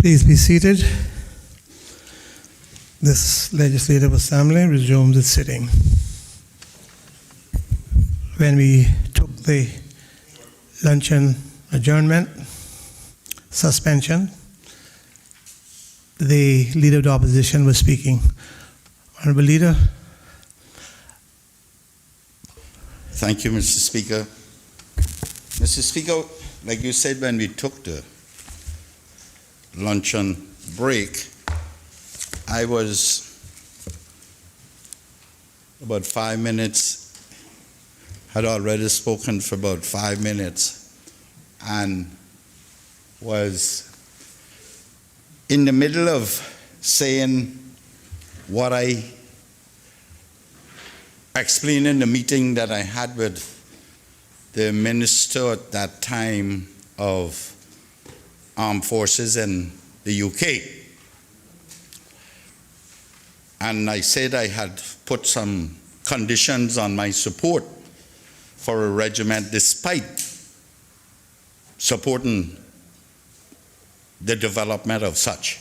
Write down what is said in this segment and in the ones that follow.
Please be seated. This Legislative Assembly resumes its sitting. When we took the luncheon adjournment, suspension, the Leader of the Opposition was speaking. Honorable Leader. Thank you, Mr. Speaker. Mr. Speaker, like you said, when we took the luncheon break, I was about 5 minutes, had already spoken for about 5 minutes, and was in the middle of saying what I explained in the meeting that I had with the minister at that time of Armed Forces in the UK. And I said I had put some conditions on my support for a regiment despite supporting the development of such.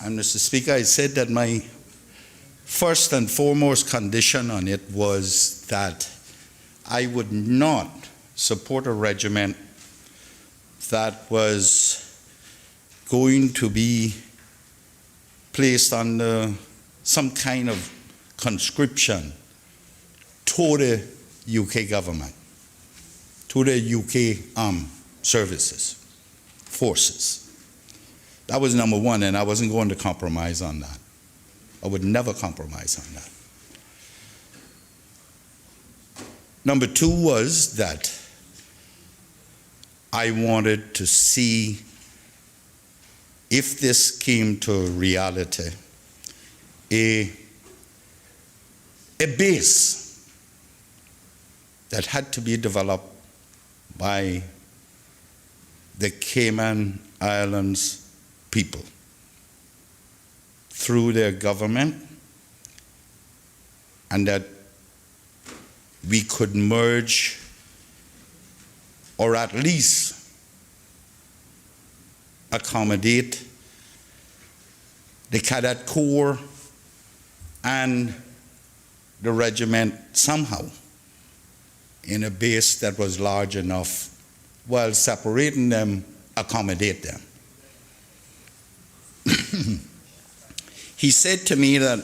And Mr. Speaker, I said that my first and foremost condition on it was that I would not support a regiment that was going to be placed under some kind of conscription to the UK government, to the UK armed services, forces. That was number one, and I wasn't going to compromise on that. I would never compromise on that. Number two was that I wanted to see if this came to reality, a base that had to be developed by the Cayman Islands people through their government, and that we could merge or at least accommodate the Cadet Corps and the regiment somehow in a base that was large enough, while separating them, accommodate them. He said to me that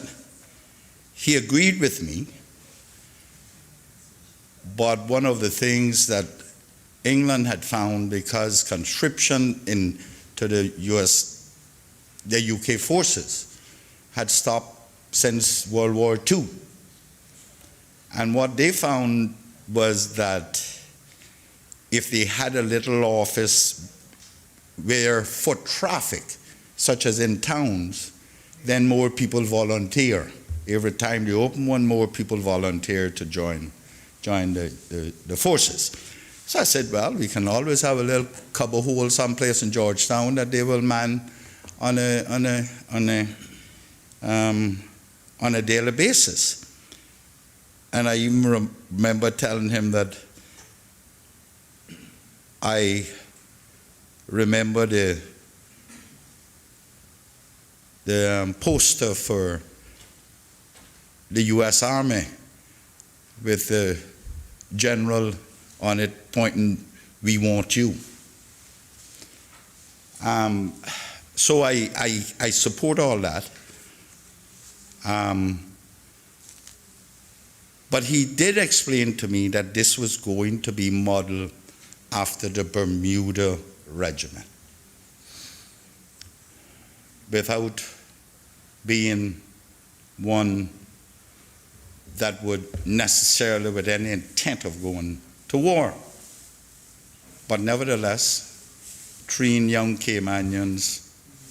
he agreed with me, but one of the things that England had found, because conscription into the UK forces had stopped since World War II. And what they found was that if they had a little office where foot traffic, such as in towns, then more people volunteer. Every time they open one, more people volunteer to join the forces. So I said, well, we can always have a little cubby hole someplace in Georgetown that they will man on a daily basis. And I even remember telling him that I remember the poster for the U.S. Army with the general on it pointing, "We want you." So I support all that. But he did explain to me that this was going to be modeled after the Bermuda Regiment, without being one that would necessarily with any intent of going to war. But nevertheless, train young Caymanians,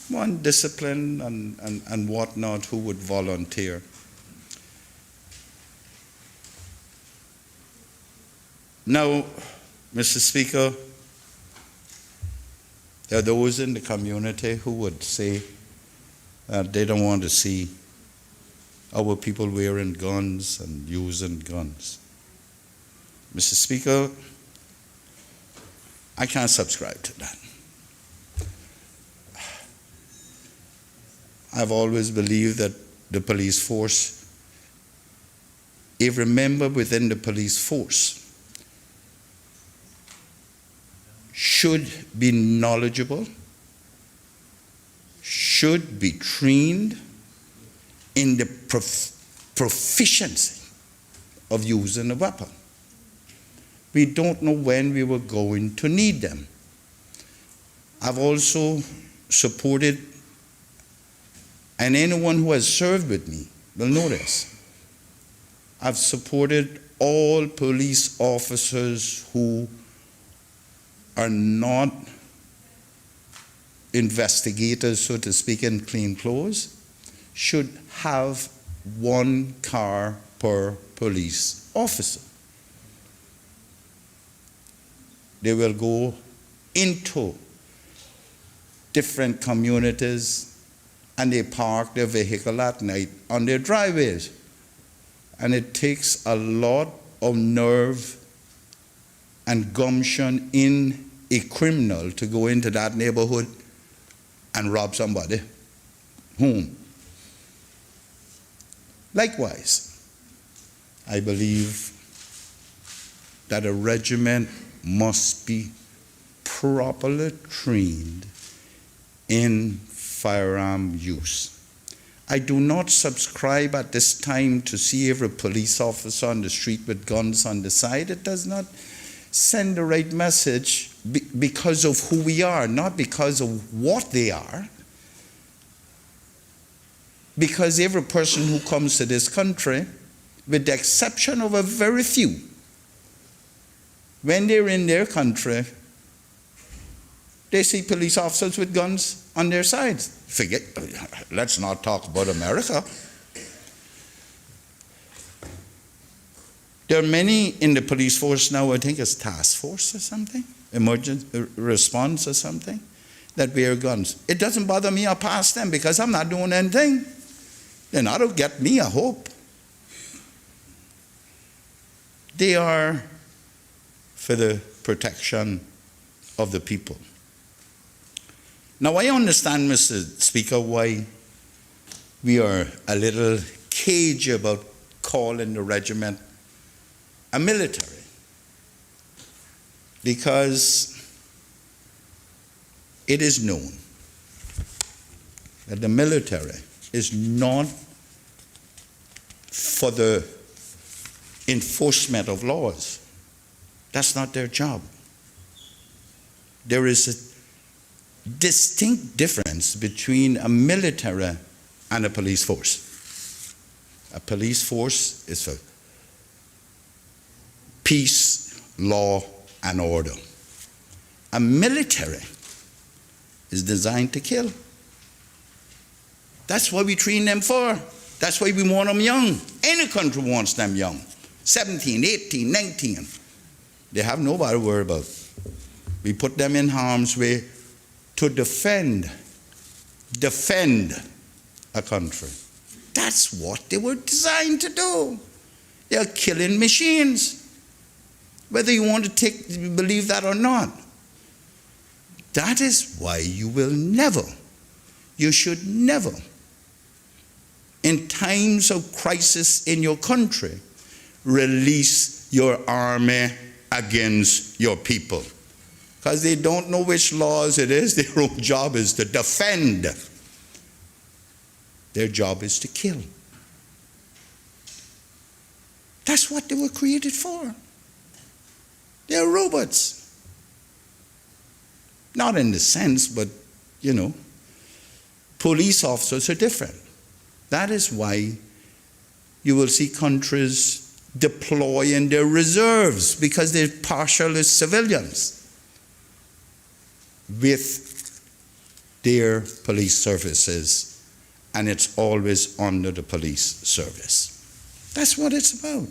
one disciplined and whatnot, who would volunteer. Now, Mr. Speaker, there are those in the community who would say that they don't want to see our people wearing guns and using guns. Mr. Speaker, I can't subscribe to that. I've always believed that the police force, every member within the police force should be knowledgeable, should be trained in the proficiency of using a weapon. We don't know when we were going to need them. I've also supported, and anyone who has served with me will know this, I've supported all police officers who are not investigators, so to speak, in plain clothes, should have one car per police officer. They will go into different communities and they park their vehicle at night on their driveways. And it takes a lot of nerve and gumption in a criminal to go into that neighborhood and rob somebody. Likewise, I believe that a regiment must be properly trained in firearm use. I do not subscribe at this time to see every police officer on the street with guns on the side. It does not send the right message because of who we are, not because of what they are. Because every person who comes to this country, with the exception of a very few, when they're in their country, they see police officers with guns on their sides. Let's not talk about America. There are many in the police force now, I think it's task force or something, emergency response or something, that wear guns. It doesn't bother me, I'll pass them because I'm not doing anything. They're not to get me, I hope. They are for the protection of the people. Now, I understand, Mr. Speaker, why we are a little cagey about calling the regiment a military. Because it is known that the military is not for the enforcement of laws. That's not their job. There is a distinct difference between a military and a police force. A police force is for peace, law, and order. A military is designed to kill. That's what we train them for. That's why we want them young. Any country wants them young. 17, 18, 19. They have nobody to worry about. We put them in harm's way to defend a country. That's what they were designed to do. They're killing machines. Whether you want to believe that or not. That is why you should never, in times of crisis in your country, release your army against your people. Because they don't know which laws it is. Their own job is to defend. Their job is to kill. That's what they were created for. They're robots. Not in the sense, but, police officers are different. That is why you will see countries deploying their reserves because they're partially civilians with their police services, and it's always under the police service. That's what it's about.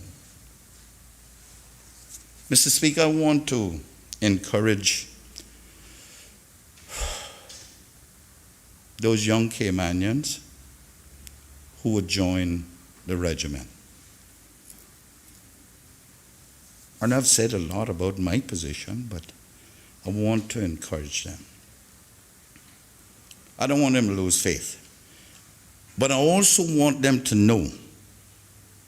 Mr. Speaker, I want to encourage those young Caymanians who would join the regiment. And I've said a lot about my position, but I want to encourage them. I don't want them to lose faith. But I also want them to know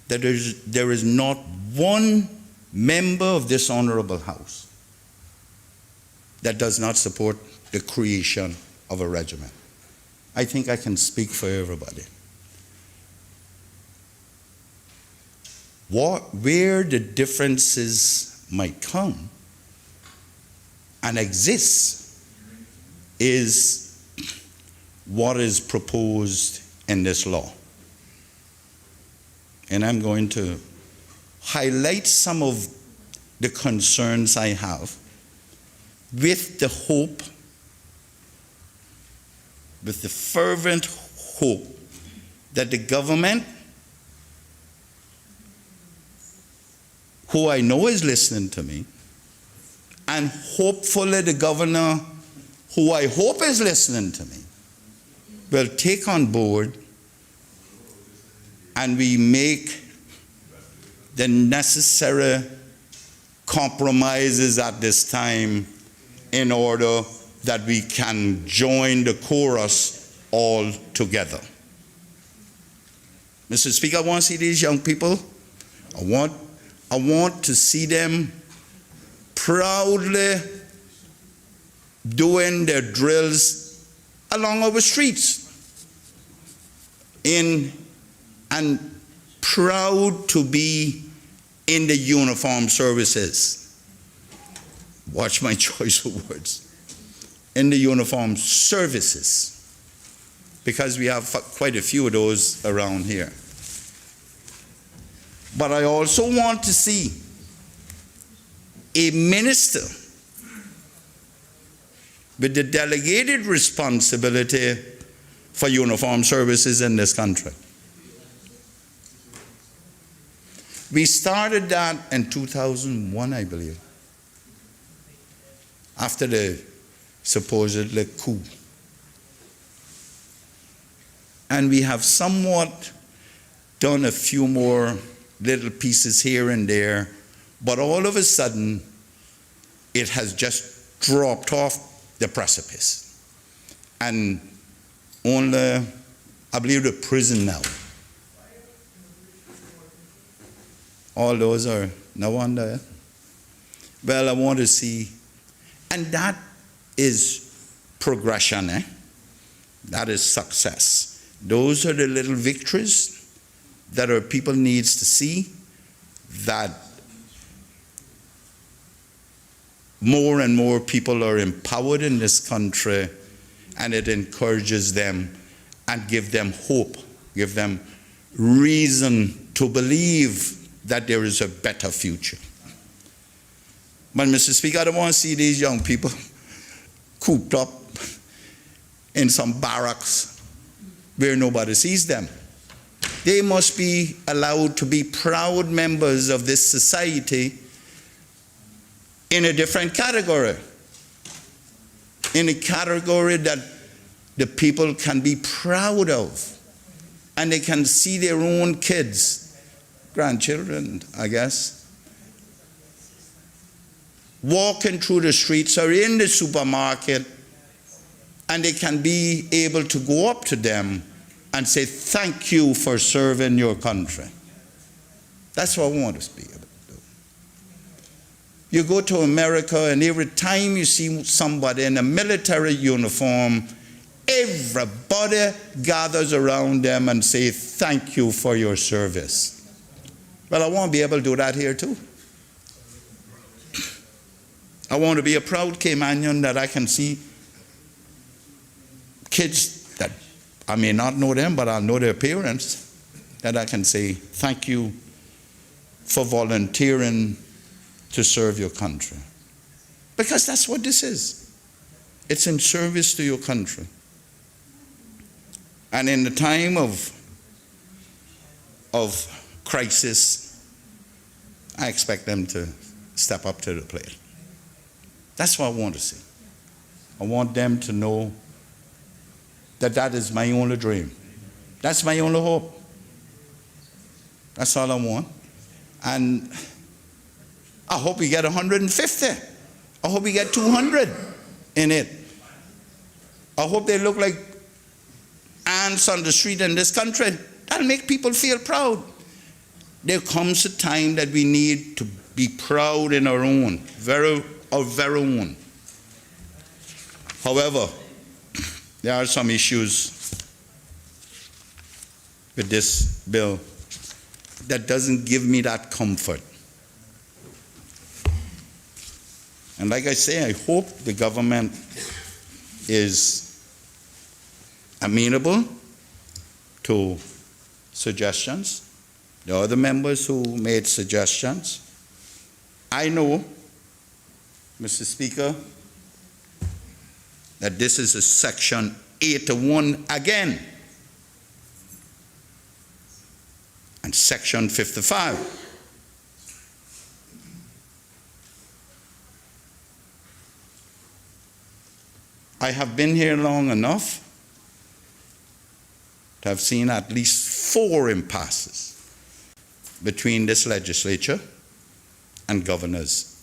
that there is not one member of this honorable house that does not support the creation of a regiment. I think I can speak for everybody. Where the differences might come and exist is what is proposed in this law. And I'm going to highlight some of the concerns I have with the hope, with the fervent hope that the government, who I know is listening to me, and hopefully the governor, who I hope is listening to me, will take on board and we make the necessary compromises at this time in order that we can join the chorus all together. Mr. Speaker, I want to see these young people. I want to see them proudly doing their drills along our streets and proud to be in the uniformed services. Watch my choice of words. In the uniformed services, because we have quite a few of those around here. But I also want to see a minister with the delegated responsibility for uniformed services in this country. We started that in 2001, I believe, after the supposedly coup. And we have somewhat done a few more little pieces here and there, but all of a sudden, it has just dropped off the precipice. And only, I believe, the prison now. All those are no wonder. Well, I want to see, and that is progression, That is success. Those are the little victories that our people needs to see, that more and more people are empowered in this country, and it encourages them and give them hope, give them reason to believe that there is a better future. But Mr. Speaker, I don't want to see these young people cooped up in some barracks where nobody sees them. They must be allowed to be proud members of this society in a different category, in a category that the people can be proud of, and they can see their own kids, grandchildren, I guess, walking through the streets or in the supermarket, and they can be able to go up to them and say, thank you for serving your country. That's what I want to be able to do. You go to America, and every time you see somebody in a military uniform, everybody gathers around them and say, thank you for your service. Well, I want to be able to do that here too. I want to be a proud Caymanian, that I can see kids that I may not know them, but I'll know their parents, that I can say, thank you for volunteering to serve your country. Because that's what this is. It's in service to your country. And in the time of crisis, I expect them to step up to the plate. That's what I want to see. I want them to know that that is my only dream. That's my only hope. That's all I want. And I hope we get 150. I hope we get 200 in it. I hope they look like ants on the street in this country. That'll make people feel proud. There comes a time that we need to be proud in our own, our very own. However, there are some issues with this bill that doesn't give me that comfort. And like I say, I hope the government is amenable to suggestions. The other members who made suggestions. I know, Mr. Speaker, that this is a Section 81 again. And Section 55. I have been here long enough to have seen at least 4 impasses between this legislature and governors.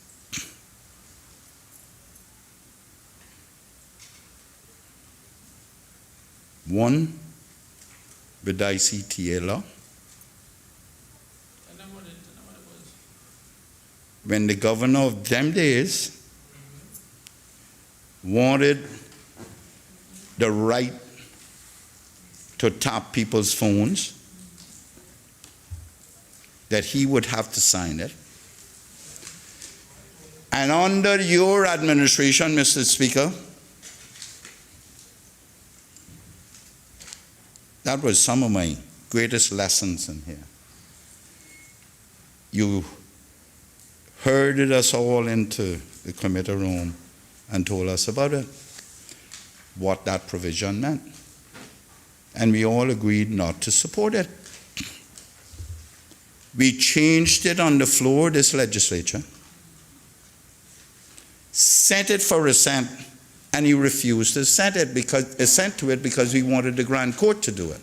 One with the ICTA law. When the governor of them days wanted the right to tap people's phones, that he would have to sign it. And under your administration, Mr. Speaker, that was some of my greatest lessons in here. You herded us all into the committee room and told us about it, what that provision meant. And we all agreed not to support it. We changed it on the floor of this legislature, sent it for assent, and he refused to assent to it because we wanted the Grand Court to do it,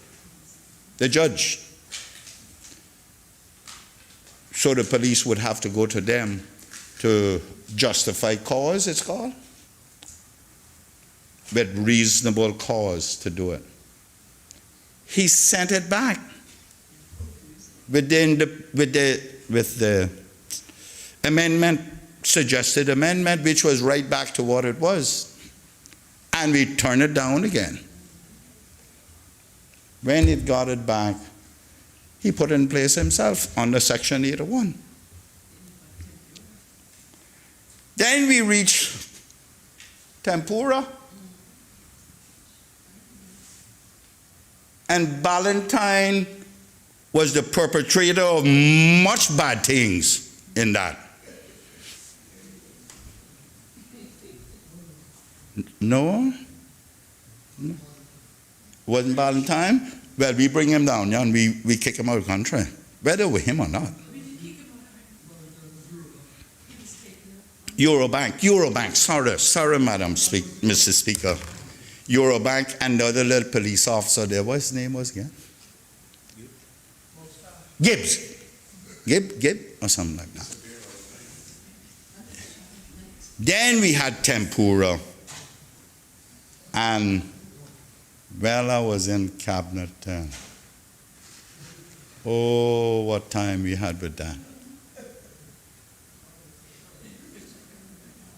the judge. So the police would have to go to them to justify cause, it's called, with reasonable cause to do it. He sent it back with the amendment, suggested amendment, which was right back to what it was. And we turned it down again. When it got it back, he put it in place himself under Section 81. Then we reached tempura. And Valentine was the perpetrator of much bad things in that. No? Wasn't Valentine? Well, we bring him down, yeah, and we kick him out of the country, whether with him or not. Eurobank, sorry, Madam Mr. Speaker. Eurobank and the other little police officer there, what his name was again? Gibb, or something like that. Then we had tempura, and well, I was in cabinet then. Oh, what time we had with that.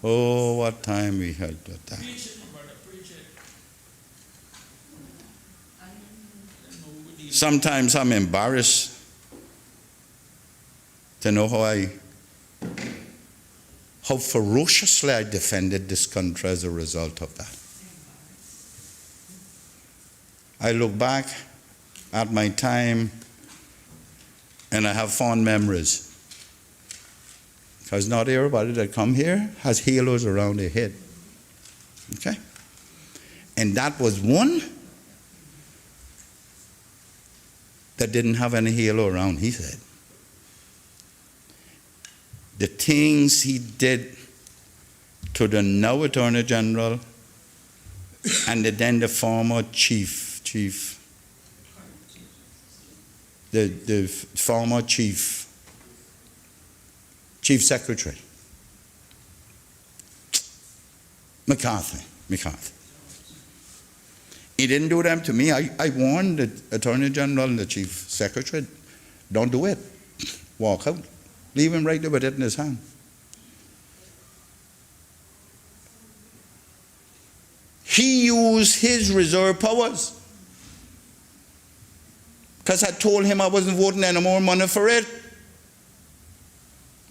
Oh, what time we had with that. Sometimes I'm embarrassed to know how ferociously I defended this country as a result of that. I look back at my time and I have fond memories. Because not everybody that come here has halos around their head. Okay? And that was one that didn't have any halo around, he said. The things he did to the now Attorney General and then the former chief secretary, McCarthy. He didn't do them to me. I warned the Attorney General and the Chief Secretary, don't do it. Walk out. Leave him right there with it in his hand. He used his reserve powers. Because I told him I wasn't voting any more money for it.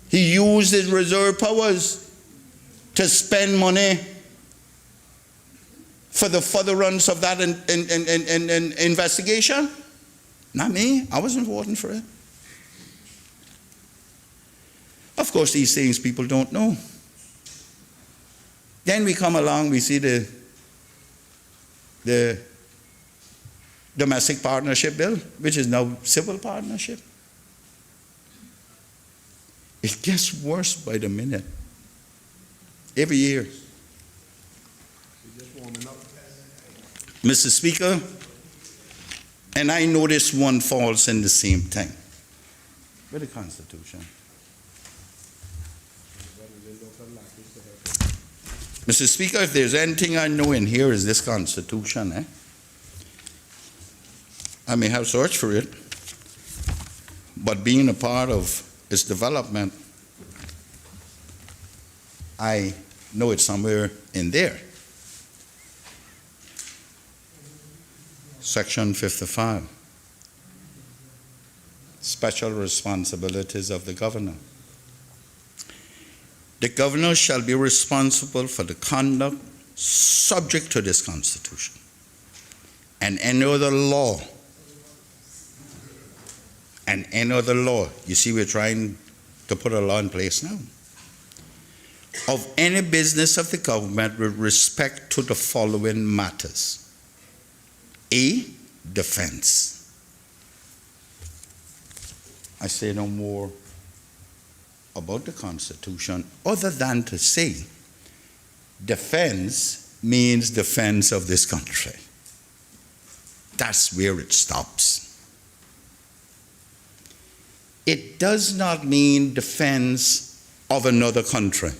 He used his reserve powers to spend money for the furtherance of that investigation. Not me. I wasn't voting for it. Of course, these things people don't know. Then we come along, we see the domestic partnership bill, which is now civil partnership. It gets worse by the minute. Every year. Mr. Speaker, and I know this one falls in the same thing with the Constitution. Mr. Speaker, if there's anything I know in here is this Constitution, I may have searched for it, but being a part of its development, I know it's somewhere in there. Section 55, special responsibilities of the governor. The governor shall be responsible for the conduct subject to this Constitution and any other law. And any other law. You see, we're trying to put a law in place now. Of any business of the government with respect to the following matters. A, defense. I say no more about the Constitution other than to say defense means defense of this country. That's where it stops. It does not mean defense of another country.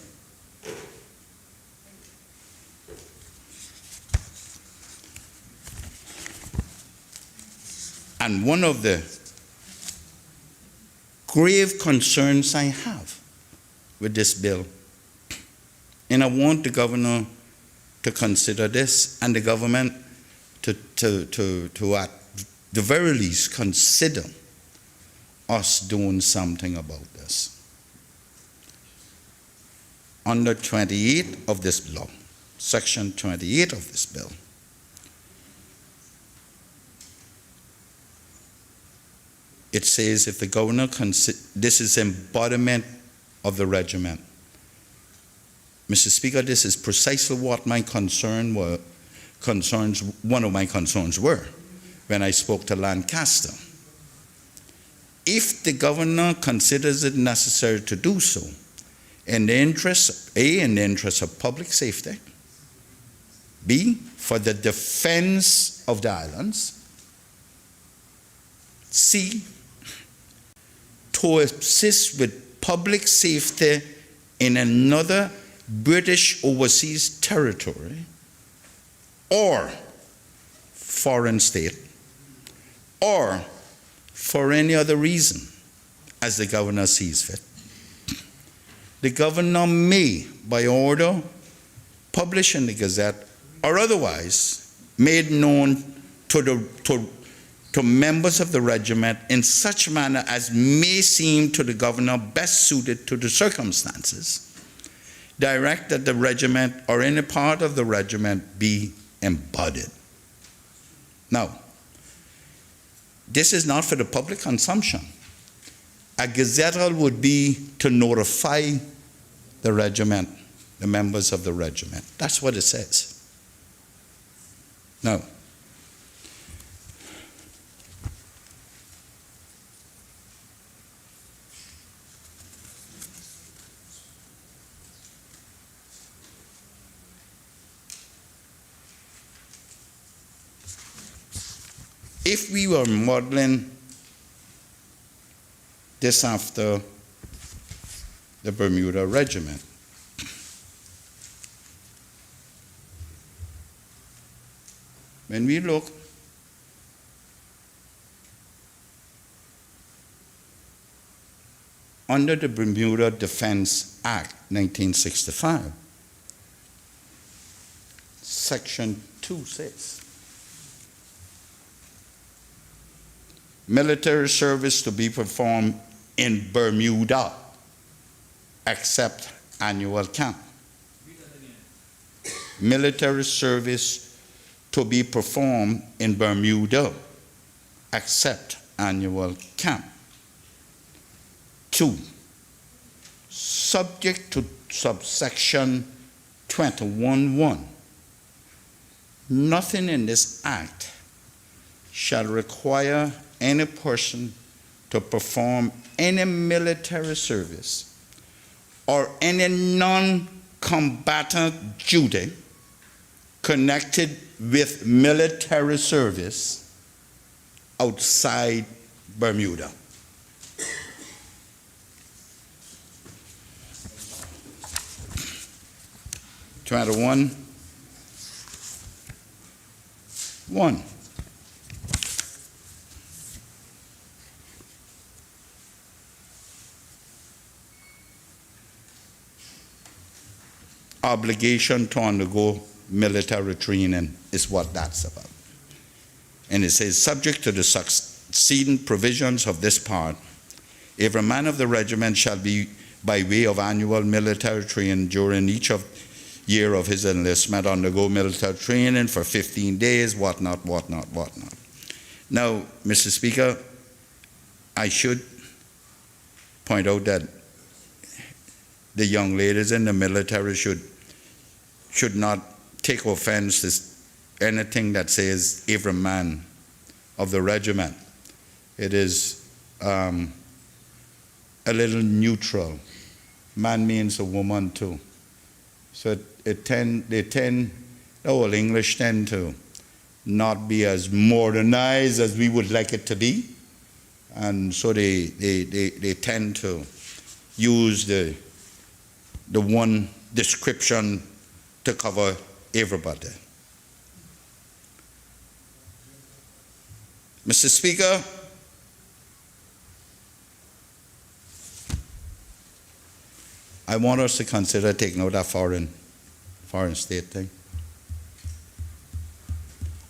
And one of the grave concerns I have with this bill, and I want the governor to consider this and the government to at the very least consider us doing something about this. Under 28 of this law, section 28 of this bill, it says if the governor this is embodiment of the regiment. Mr. Speaker, this is precisely what my one of my concerns were when I spoke to Lancaster. If the governor considers it necessary to do so, in the interest, A, in the interest of public safety, B, for the defense of the islands, C, to assist with public safety in another British overseas territory or foreign state, or for any other reason, as the governor sees fit. The governor may, by order, publish in the Gazette or otherwise made known to members of the regiment in such manner as may seem to the governor best suited to the circumstances, direct that the regiment or any part of the regiment be embodied. Now, this is not for the public consumption. A gazettal would be to notify the regiment, the members of the regiment. That's what it says. Now, if we were modeling this after the Bermuda Regiment, when we look under the Bermuda Defense Act 1965, Section 2 says, military service to be performed in Bermuda except annual camp. Military service to be performed in Bermuda except annual camp. 2, subject to subsection 21(1), nothing in this act shall require any person to perform any military service or any non-combatant duty connected with military service outside Bermuda. (21)(1). Obligation to undergo military training is what that's about. And it says, subject to the succeeding provisions of this part, every man of the regiment shall be by way of annual military training during each year of his enlistment, undergo military training for 15 days, whatnot. Now, Mr. Speaker, I should point out that the young ladies in the military should not take offense to anything that says every man of the regiment. It is a little neutral. Man means a woman too. So the old English tend to not be as modernized as we would like it to be. And so they tend to use the one description to cover everybody. Mr. Speaker, I want us to consider taking out that foreign state thing.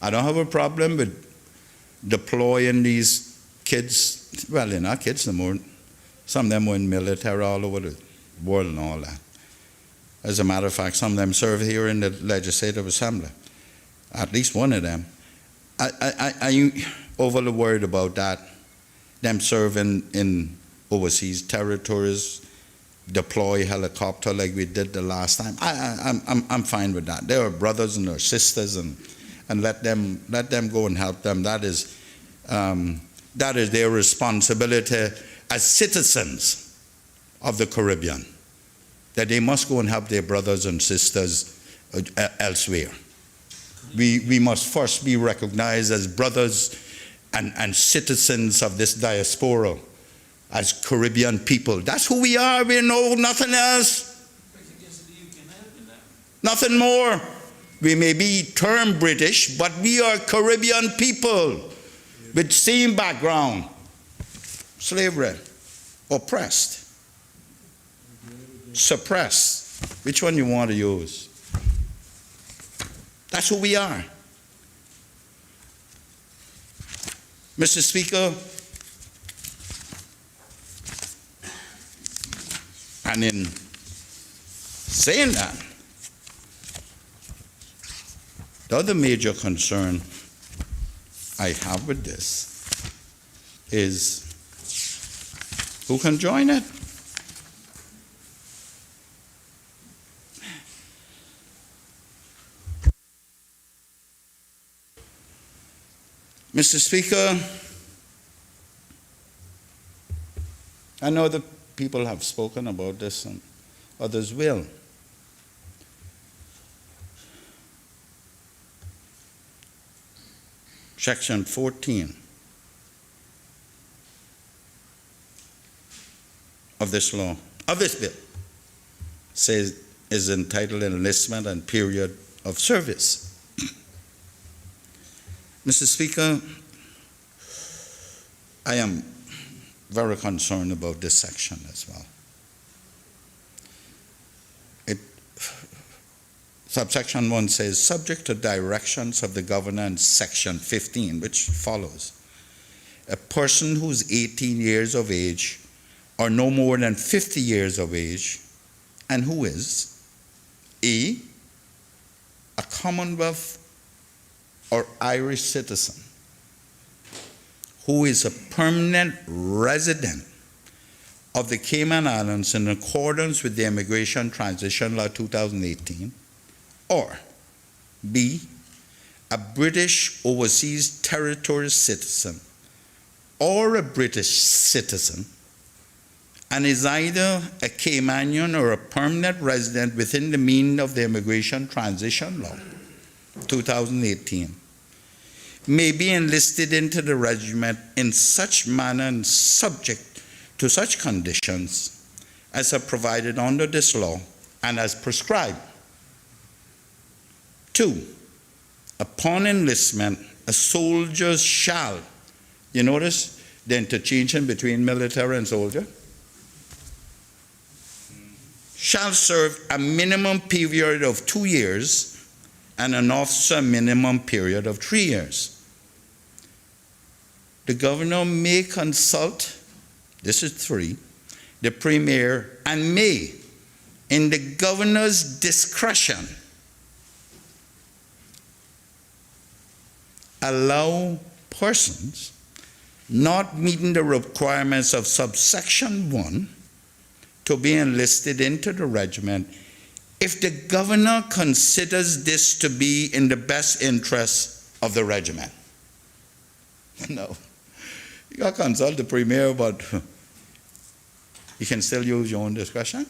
I don't have a problem with deploying these kids. Well, they're not kids anymore. Some of them were in military all over the world and all that. As a matter of fact, some of them serve here in the Legislative Assembly. At least one of them. I'm overly worried about that. Them serving in overseas territories, deploy helicopter like we did the last time. I'm fine with that. They are brothers and their sisters, and let them go and help them. That is their responsibility as citizens of the Caribbean, that they must go and help their brothers and sisters elsewhere. We must first be recognized as brothers and citizens of this diaspora, as Caribbean people. That's who we are. We know nothing else. Nothing more. We may be termed British, but we are Caribbean people with same background. Slavery, oppressed, suppressed. Which one you want to use? That's who we are. Mr. Speaker, and in saying that, the other major concern I have with this is who can join it? Mr. Speaker, I know that people have spoken about this and others will. Section 14 of this law, of this bill, says is entitled Enlistment and Period of Service. Mr. Speaker, I am very concerned about this section as well. Subsection 1 says, subject to directions of the governor in section 15, which follows. A person who's 18 years of age or no more than 50 years of age and who is a Commonwealth or Irish citizen who is a permanent resident of the Cayman Islands in accordance with the Immigration Transition Law 2018, or B, a British Overseas Territory citizen or a British citizen and is either a Caymanian or a permanent resident within the meaning of the Immigration Transition Law 2018, may be enlisted into the regiment in such manner and subject to such conditions as are provided under this law and as prescribed. 2, upon enlistment, a soldier shall, you notice the interchange between military and soldier, shall serve a minimum period of 2 years and an officer a minimum period of 3 years. The governor may consult, this is 3, the premier, and may, in the governor's discretion, allow persons not meeting the requirements of subsection 1 to be enlisted into the regiment if the governor considers this to be in the best interest of the regiment. No. You got to consult the premier, but you can still use your own discretion.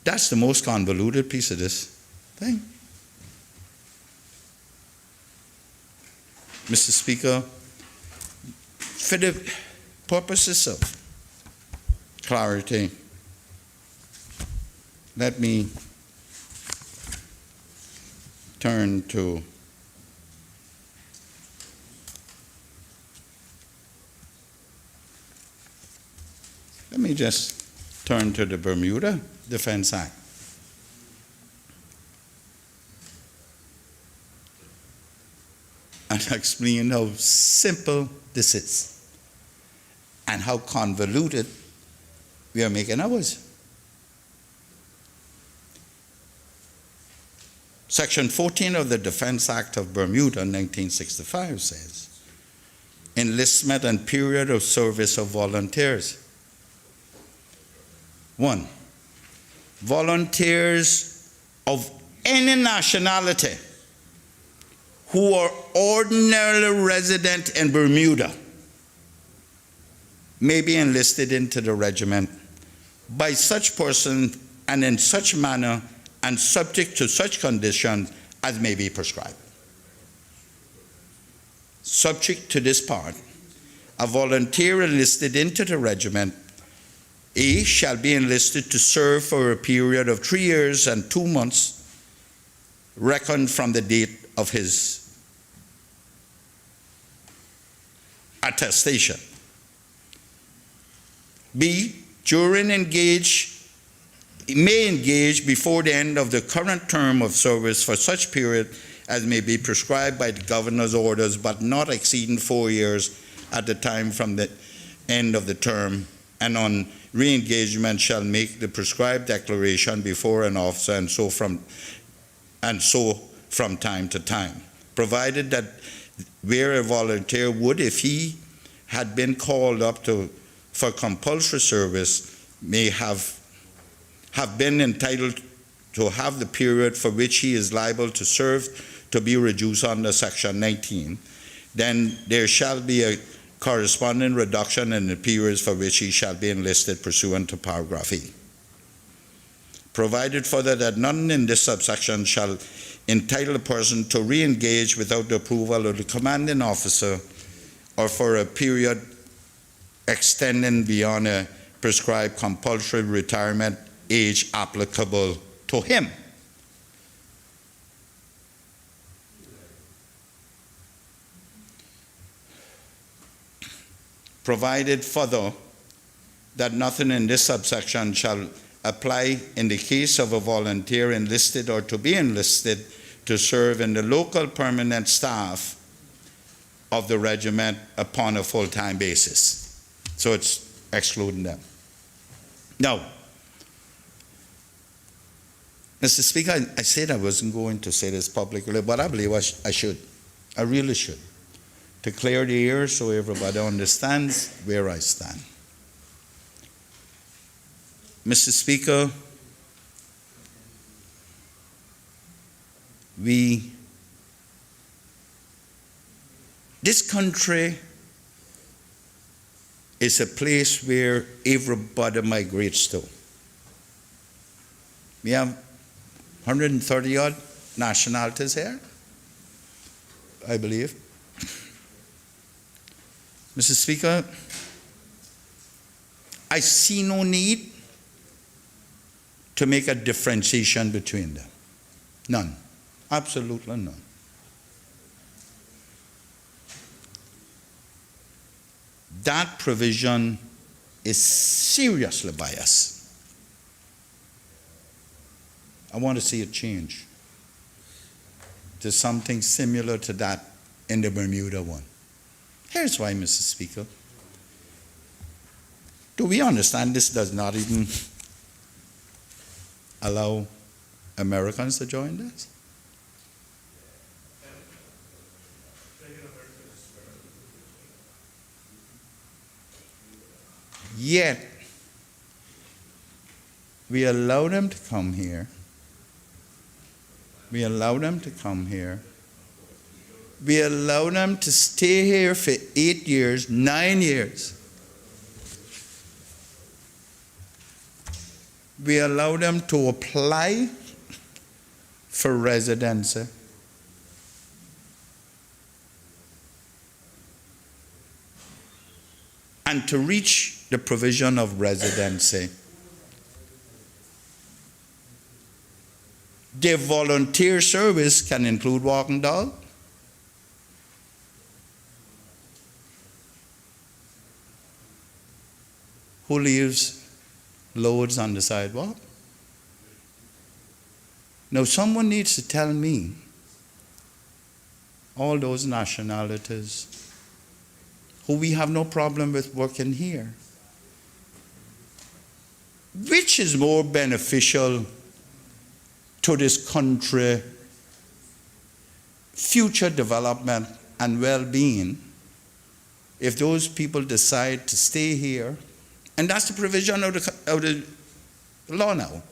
That's the most convoluted piece of this thing. Mr. Speaker, for the purposes of clarity, let me turn to the Bermuda Defense Act. And explain how simple this is and how convoluted we are making ours. Section 14 of the Defense Act of Bermuda, 1965 says, enlistment and period of service of volunteers. 1, volunteers of any nationality who are ordinarily resident in Bermuda may be enlisted into the regiment by such person and in such manner and subject to such conditions as may be prescribed. Subject to this part, a volunteer enlisted into the regiment A shall be enlisted to serve for a period of 3 years and 2 months reckoned from the date of his attestation. B, may engage before the end of the current term of service for such period as may be prescribed by the governor's orders, but not exceeding 4 years at the time from the end of the term, and on re-engagement shall make the prescribed declaration before an officer, and so from time to time, provided that where a volunteer would, if he had been called up for compulsory service, may have been entitled to have the period for which he is liable to serve to be reduced under Section 19, then there shall be a corresponding reduction in the periods for which he shall be enlisted pursuant to paragraph E. Provided further that none in this subsection shall entitle a person to re-engage without the approval of the commanding officer or for a period extending beyond a prescribed compulsory retirement age applicable to him. provided further that nothing in this subsection shall apply in the case of a volunteer enlisted or to be enlisted to serve in the local permanent staff of the regiment upon a full-time basis. So it's excluding them. Now, Mr. Speaker, I said I wasn't going to say this publicly, but I believe I should. I really should. To clear the air so everybody understands where I stand. Mr. Speaker, this country is a place where everybody migrates to. We have 130 odd nationalities here, I believe. Mr. Speaker, I see no need to make a differentiation between them. None. Absolutely none. That provision is seriously biased. I want to see it change to something similar to that in the Bermuda one. Here's why, Mr. Speaker. Do we understand this does not even allow Americans to join this? Yet, we allow them to come here. We allow them to come here. We allow them to stay here for 8 years, 9 years. We allow them to apply for residency. And to reach the provision of residency, their volunteer service can include walking dog, who leaves loads on the sidewalk. Now, someone needs to tell me all those nationalities who we have no problem with working here, which is more beneficial to this country, future development and well-being, if those people decide to stay here, and that's the provision of the law now.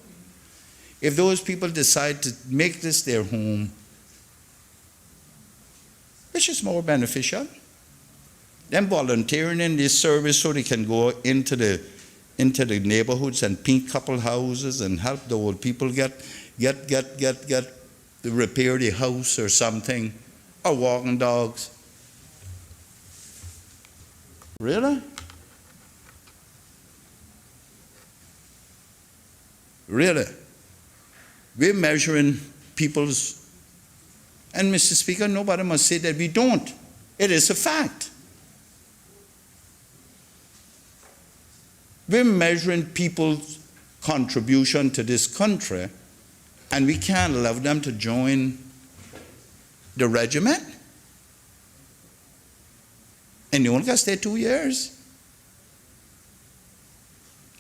If those people decide to make this their home, which is more beneficial, them volunteering in this service so they can go into the neighborhoods and paint couple houses and help the old people repair the house or something, or walking dogs. Really? Really? We're measuring people's, and Mr. Speaker, nobody must say that we don't. It is a fact. We're measuring people's contribution to this country, and we can't allow them to join the regiment. And you only got to stay 2 years.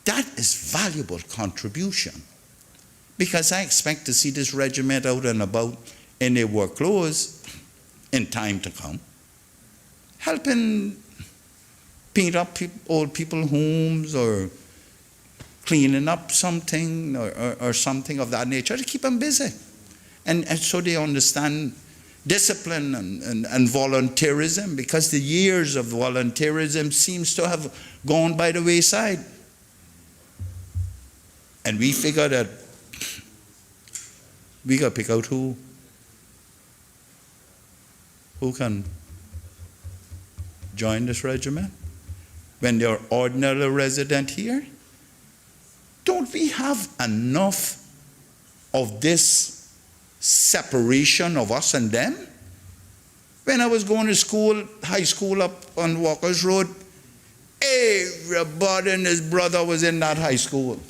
That is valuable contribution, because I expect to see this regiment out and about in their work clothes in time to come, helping paint up old people's homes or cleaning up something or something of that nature to keep them busy. And so they understand discipline and volunteerism, because the years of volunteerism seems to have gone by the wayside. And we figure that we got to pick out who can join this regiment when they're ordinarily resident here. Don't we have enough of this separation of us and them? When I was going to school, high school up on Walker's Road, Everybody and his brother was in that high school.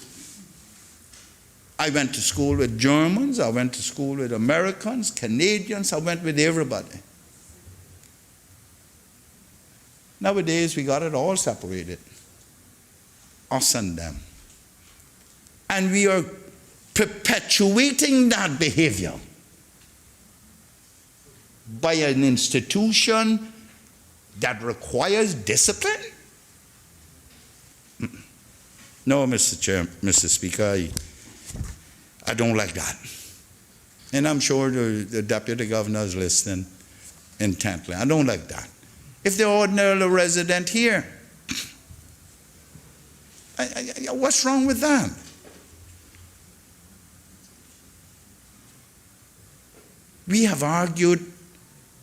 I went to school with Germans, I went to school with Americans, Canadians, I went with everybody. Nowadays, we got it all separated, us and them. And we are perpetuating that behavior by an institution that requires discipline? No, Mr. Speaker, I don't like that. And I'm sure the Deputy Governor is listening intently. I don't like that. If they're ordinarily resident here, what's wrong with that? We have argued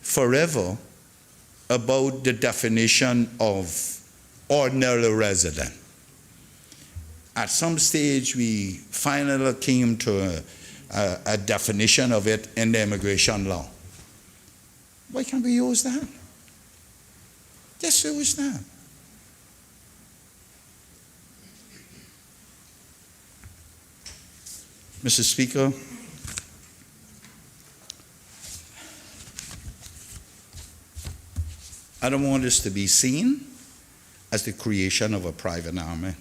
forever about the definition of ordinary resident. At some stage, we finally came to a definition of it in the immigration law. Why can't we use that? Just use that. Mr. Speaker, I don't want this to be seen as the creation of a private army.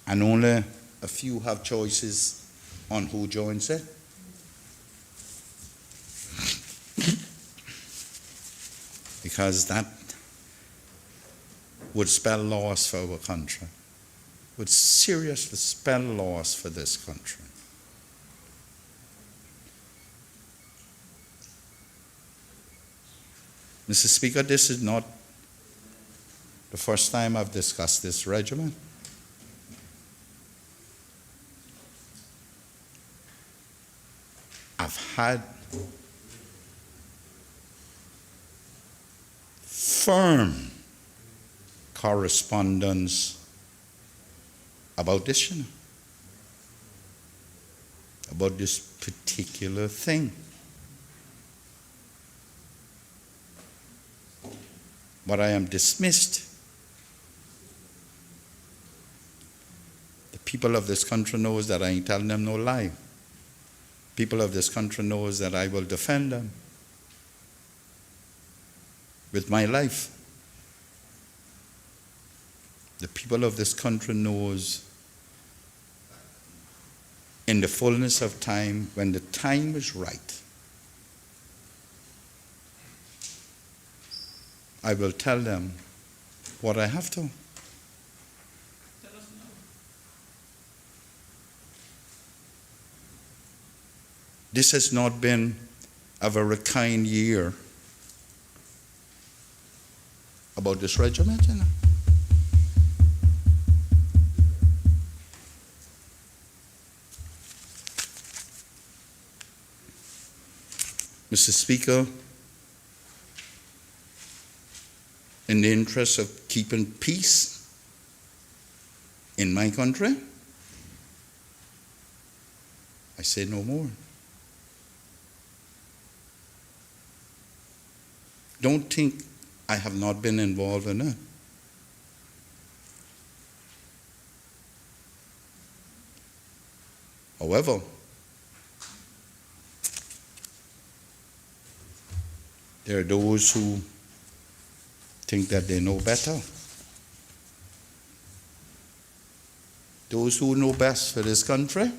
And only a few have choices on who joins it. Because that would spell loss for our country, would seriously spell loss for this country. Mr. Speaker, this is not the first time I've discussed this regiment. I've had firm correspondence about this, about this particular thing. But I am dismissed. The people of this country knows that I ain't telling them no lie. People of this country knows that I will defend them with my life. The people of this country knows in the fullness of time, when the time is right, I will tell them what I have to. This has not been a very kind year about this regiment, Mr. Speaker, in the interest of keeping peace in my country, I say no more. Don't think I have not been involved in it. However, there are those who think that they know better. Those who know best for this country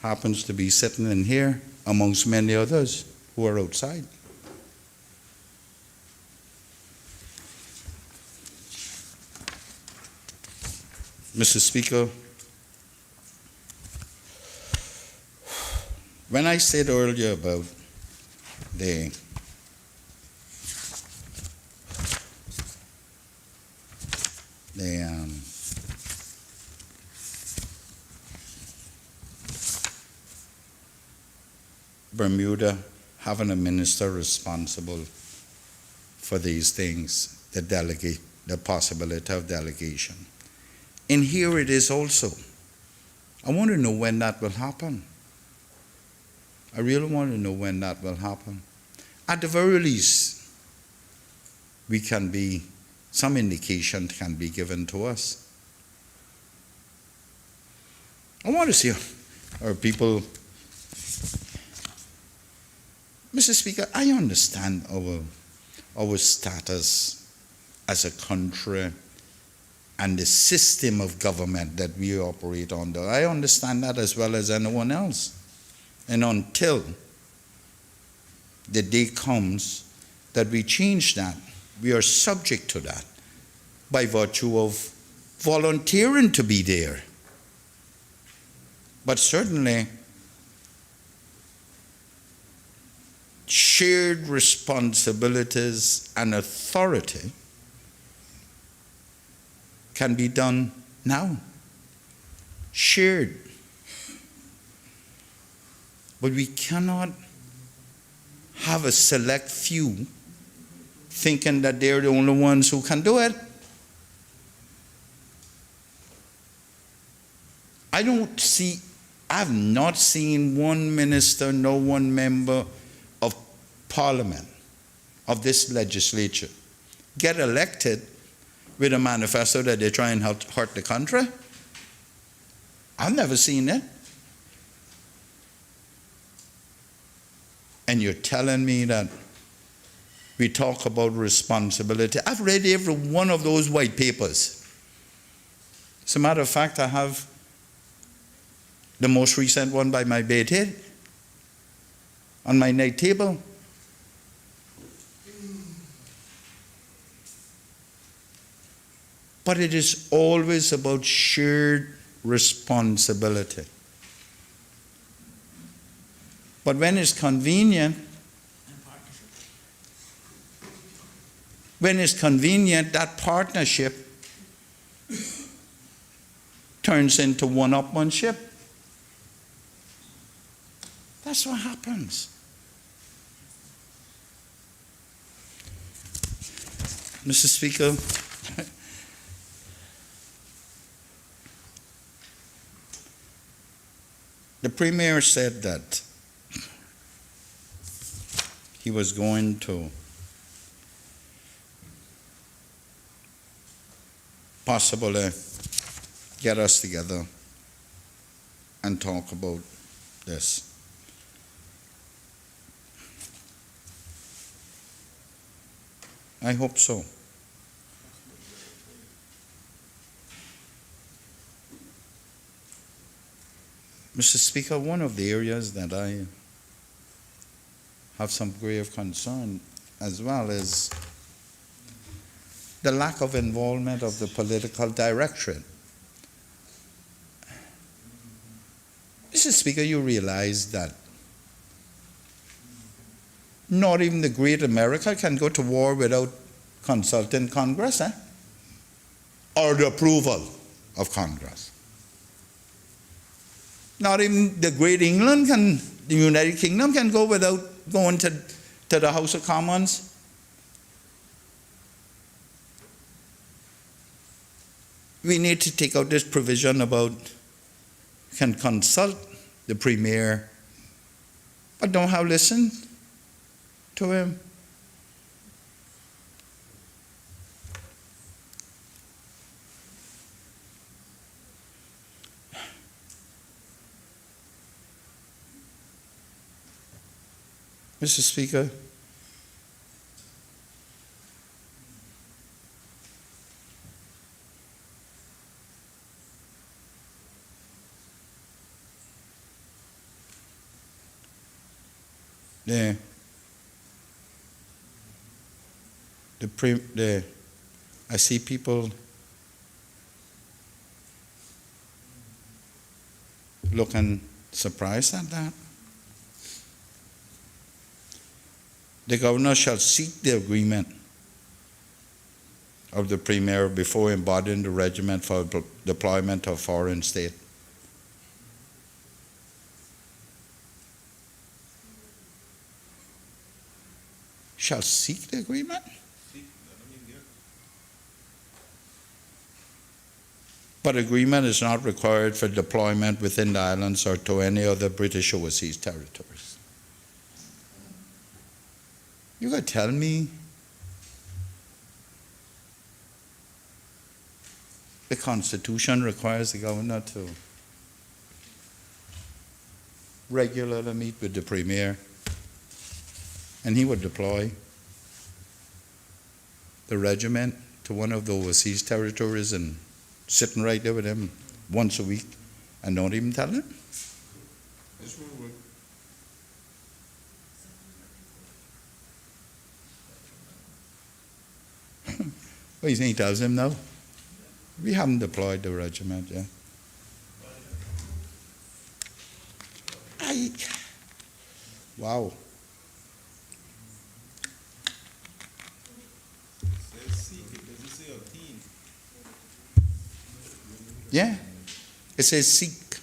happens to be sitting in here amongst many others who are outside. Mr. Speaker, when I said earlier about the Bermuda having a minister responsible for these things, the possibility of delegation. And here it is also. I want to know when that will happen. I really want to know when that will happen. At the very least, some indication can be given to us. I want to see our people. Mr. Speaker, I understand our status as a country and the system of government that we operate under. I understand that as well as anyone else. And until the day comes that we change that, we are subject to that by virtue of volunteering to be there. But certainly, shared responsibilities and authority can be done now. Shared. But we cannot have a select few thinking that they're the only ones who can do it. I've not seen one minister, no one member of parliament, of this legislature, get elected with a manifesto that they try and hurt the country. I've never seen it. And you're telling me that we talk about responsibility. I've read every one of those white papers. As a matter of fact, I have the most recent one by my bedhead on my night table. But it is always about shared responsibility. But when it's convenient, that partnership turns into one-upmanship. That's what happens. Mr. Speaker, the Premier said that he was going to possibly get us together and talk about this. I hope so. Mr. Speaker, one of the areas that I have some grave concern as well is the lack of involvement of the political directorate. Mr. Speaker, you realize that not even the great America can go to war without consulting Congress, or the approval of Congress. Not even the great England the United Kingdom can go without going to the House of Commons. We need to take out this provision about can consult the Premier, but don't have listened to him. Mr. Speaker, I see people looking surprised at that. The governor shall seek the agreement of the Premier before embodying the regiment for deployment to a foreign state. Shall seek the agreement? But agreement is not required for deployment within the islands or to any other British overseas territories. You gotta tell me the Constitution requires the governor to regularly meet with the premier, and he would deploy the regiment to one of the overseas territories and sitting right there with him once a week and don't even tell him? This one would. Well, you think he tells him no? We haven't deployed the regiment yet. Wow. Says seek, it doesn't say obtain. Yeah. It says seek,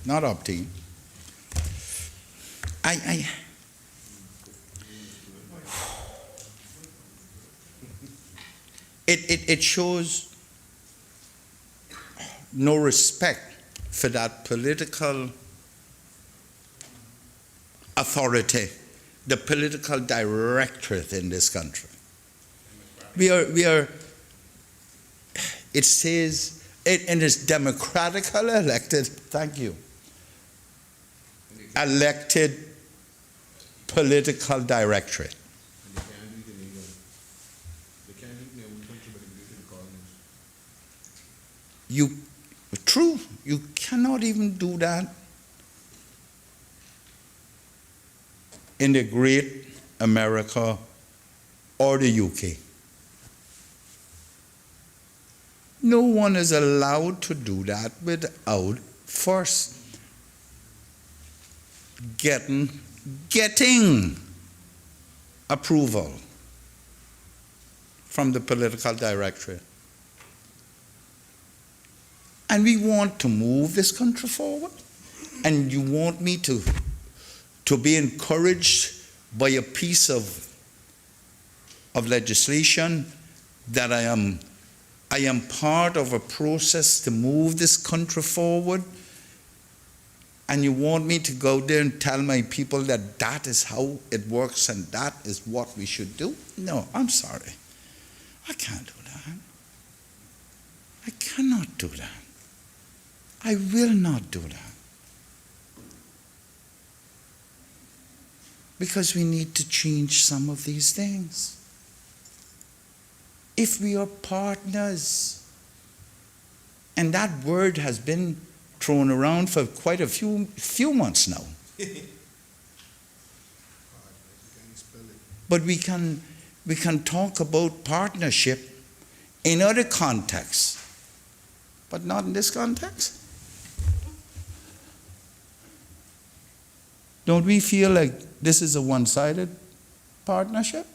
not obtain. It shows no respect for that political authority, the political directorate in this country. We are, it says, it is democratically elected, thank you, elected political directorate. And they can't do it in England. They can't do it in their own country, but they can do it in the colonies. True, you cannot even do that in the great America or the UK. No one is allowed to do that without first getting approval from the political directorate. And we want to move this country forward. And you want me to be encouraged by a piece of legislation that I am part of a process to move this country forward, and you want me to go there and tell my people that that is how it works and that is what we should do? No, I'm sorry. I can't do that. I cannot do that. I will not do that. Because we need to change some of these things. If we are partners, and that word has been thrown around for quite a few months now. But we can talk about partnership in other contexts, but not in this context. Don't we feel like this is a one-sided partnership?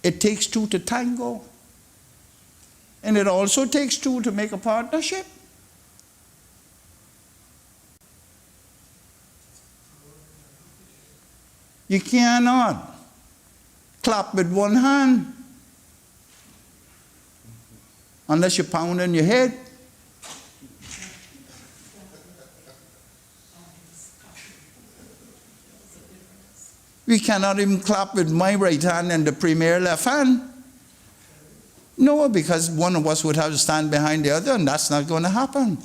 It takes two to tango. And it also takes two to make a partnership. You cannot clap with one hand unless you're pounding your head. We cannot even clap with my right hand and the premier left hand. No, because one of us would have to stand behind the other, and that's not going to happen.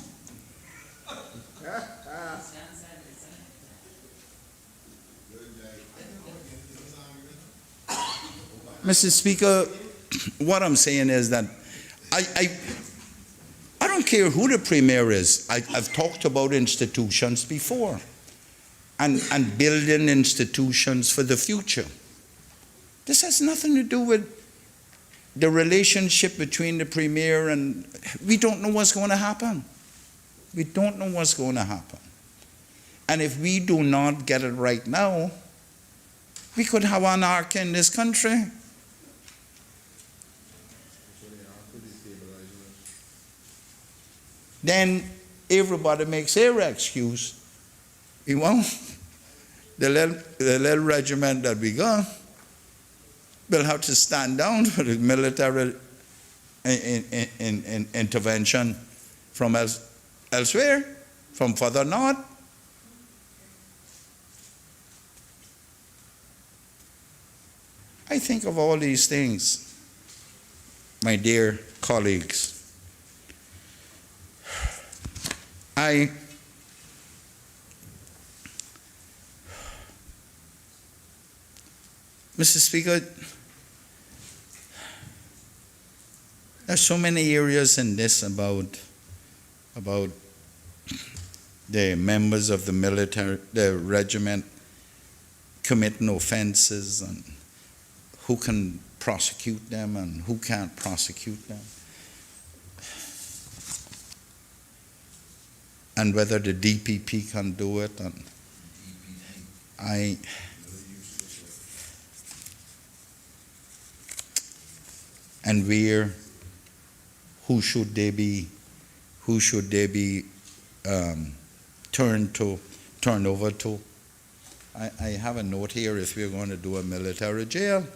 Mr. Speaker, what I'm saying is that I don't care who the premier is. I've talked about institutions before. And building institutions for the future. This has nothing to do with the relationship between the premier and we don't know what's going to happen. We don't know what's going to happen. And if we do not get it right now, we could have anarchy in this country. Then everybody makes their excuse. Well, the little regiment that we got will have to stand down for the military intervention from elsewhere, from further north. I think of all these things, my dear colleagues. Mr. Speaker, there's so many areas in this about the members of the military, the regiment committing offenses and who can prosecute them and who can't prosecute them. And whether the DPP can do it. And and where, who should they be turned over to. I have a note here if we're going to do a military jail,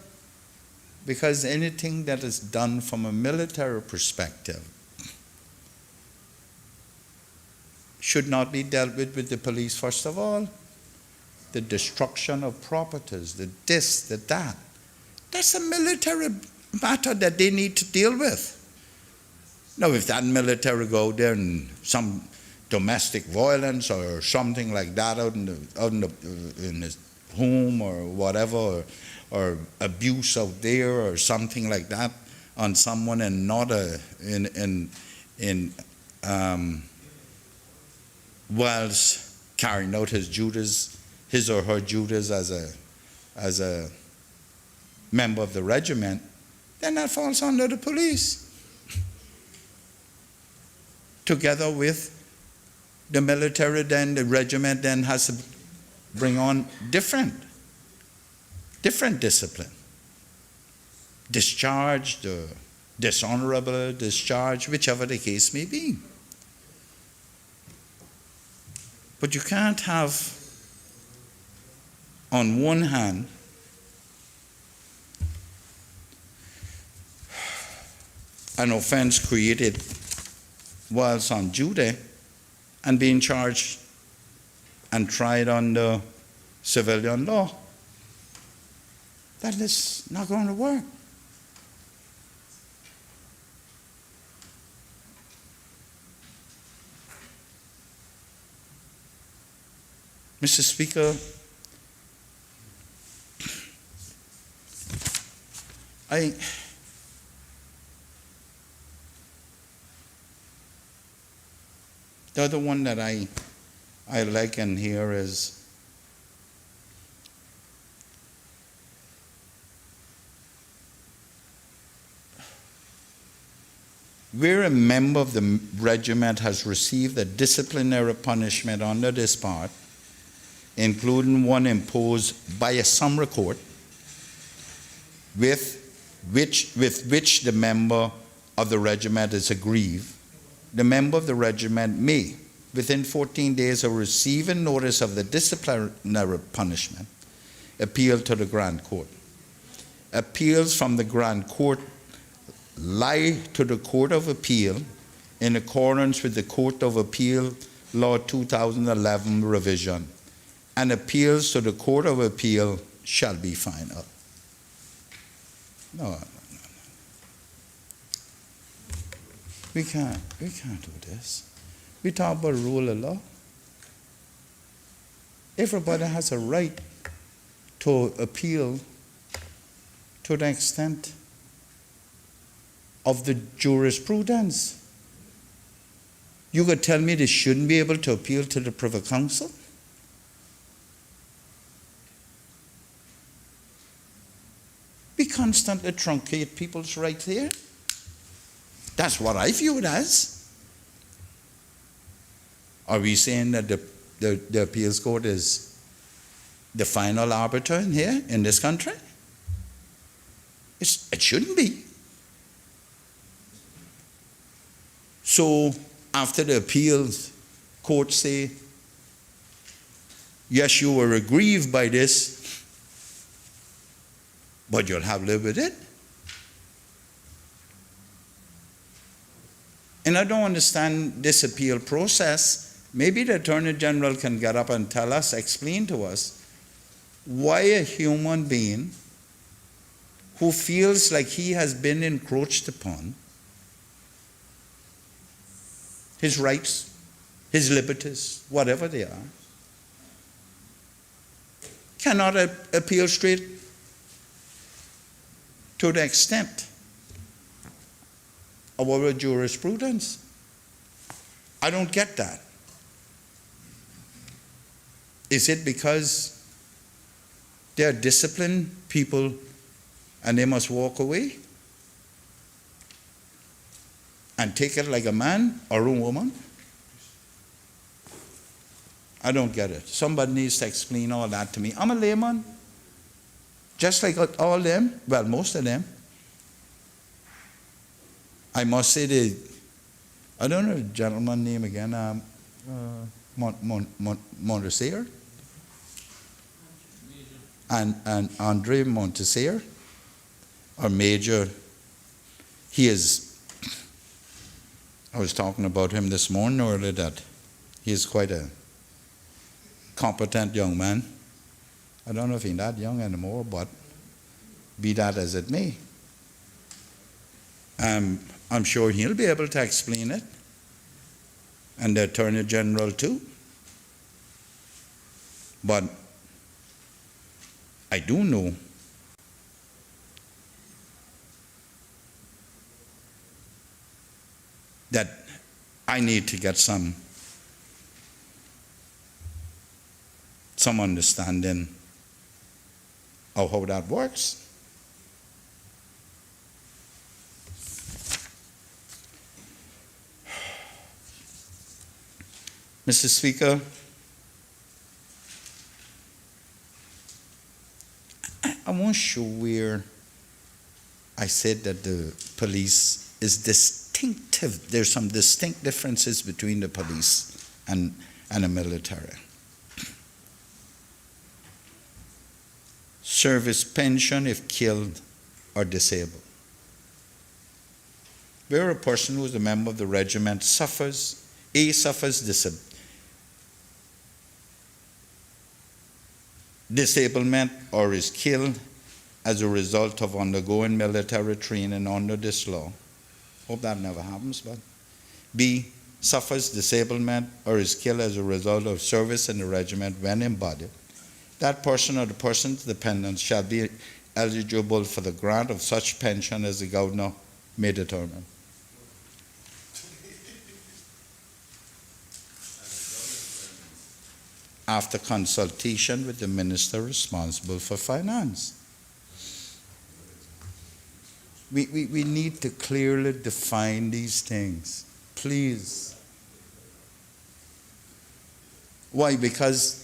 because anything that is done from a military perspective should not be dealt with the police first of all. The destruction of properties, the this, the that. That's a military matter that they need to deal with. Now, if that military go there and some domestic violence or something like that out in his home or whatever, or abuse out there or something like that on someone and not whilst carrying out his or her duties as a member of the regiment, then that falls under the police, together with the military. Then the regiment then has to bring on different discipline. Discharge, the dishonorable discharge, whichever the case may be. But you can't have, on one hand, an offense created whilst on duty and being charged and tried under civilian law. That is not going to work. Mr. Speaker, the other one that I like in here is where a member of the regiment has received a disciplinary punishment under this part, including one imposed by a summary court, with which the member of the regiment is aggrieved, the member of the regiment may, within 14 days of receiving notice of the disciplinary punishment, appeal to the Grand Court. Appeals from the Grand Court lie to the Court of Appeal in accordance with the Court of Appeal Law 2011 revision, and appeals to the Court of Appeal shall be final. No. We can't do this. We talk about rule of law. Everybody has a right to appeal to the extent of the jurisprudence. You could tell me they shouldn't be able to appeal to the Privy Council? We constantly truncate people's rights here. That's what I view it as. Are we saying that the appeals court is the final arbiter in here, in this country? It shouldn't be. So after the appeals court say, yes, you were aggrieved by this, but you'll have to live with it. And I don't understand this appeal process. Maybe the Attorney General can get up and tell us, explain to us, why a human being who feels like he has been encroached upon, his rights, his liberties, whatever they are, cannot appeal straight to the extent of our jurisprudence. I don't get that. Is it because they are disciplined people and they must walk away and take it like a man or a woman? I don't get it. Somebody needs to explain all that to me. I'm a layman, just like all them, well, most of them. I must say I don't know the gentleman's name again, Montessor and Andre Montessor, or Major. He is, I was talking about him this morning earlier, that he is quite a competent young man. I don't know if he's that young anymore, but be that as it may. I'm sure he'll be able to explain it, and the Attorney General too. But I do know that I need to get some understanding of how that works. Mr. Speaker, I won't show where I said that the police is distinctive. There's some distinct differences between the police and the military. Service pension if killed or disabled. Where a person who is a member of the regiment suffers disablement or is killed as a result of undergoing military training under this law. Hope that never happens, but B, suffers disablement or is killed as a result of service in the regiment when embodied. That person or the person's dependents shall be eligible for the grant of such pension as the governor may determine. After consultation with the minister responsible for finance. We need to clearly define these things, please. Why? Because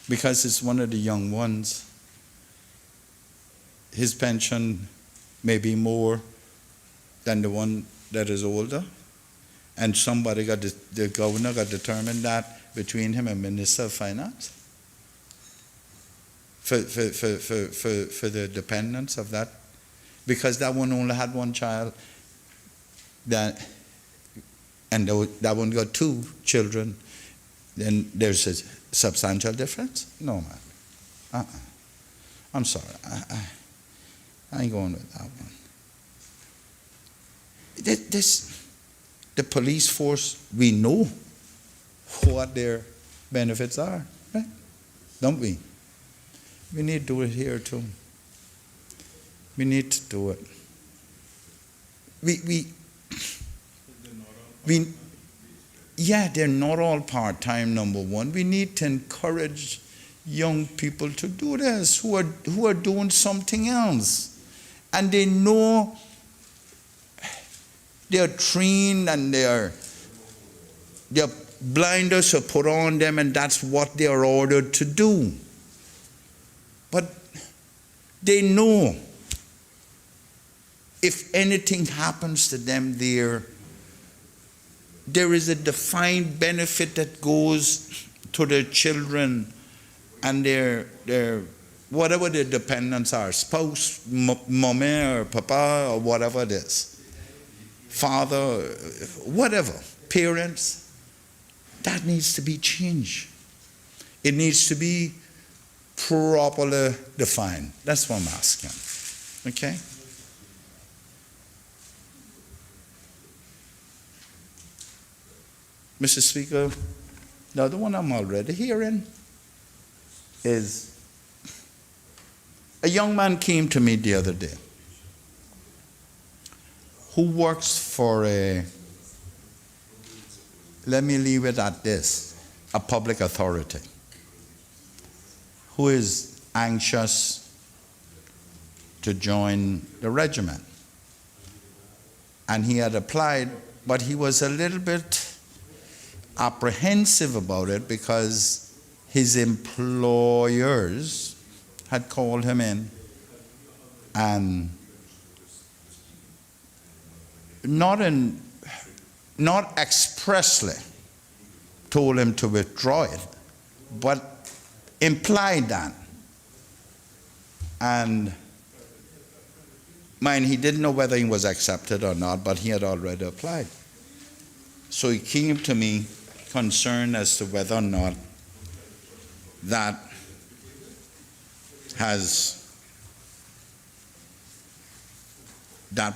it's one of the young ones. His pension may be more than the one that is older, and the governor got determined that between him and Minister of Finance for the dependents of that, because that one only had one child, and that one got two children. Then there's a substantial difference? No, man. I'm sorry. I ain't going with that one. The police force, we know what their benefits are, right? Don't we? We need to do it here too. We need to do it. Yeah, they're not all part-time, number one. We need to encourage young people to do this who are doing something else. And they know they're trained and their blinders are put on them, and that's what they are ordered to do. But they know if anything happens to them there is a defined benefit that goes to their children and their whatever their dependents are, spouse, mommy or papa or whatever it is, father, whatever, parents. That needs to be changed. It needs to be properly defined. That's what I'm asking. Okay? Mr. Speaker, the other one I'm already hearing is a young man came to me the other day who works for let me leave it at this, a public authority, who is anxious to join the regiment. And he had applied, but he was a little bit apprehensive about it because his employers had called him in and not expressly told him to withdraw it, but implied that. And mind, he didn't know whether he was accepted or not, but he had already applied. So he came to me concerned as to whether or not that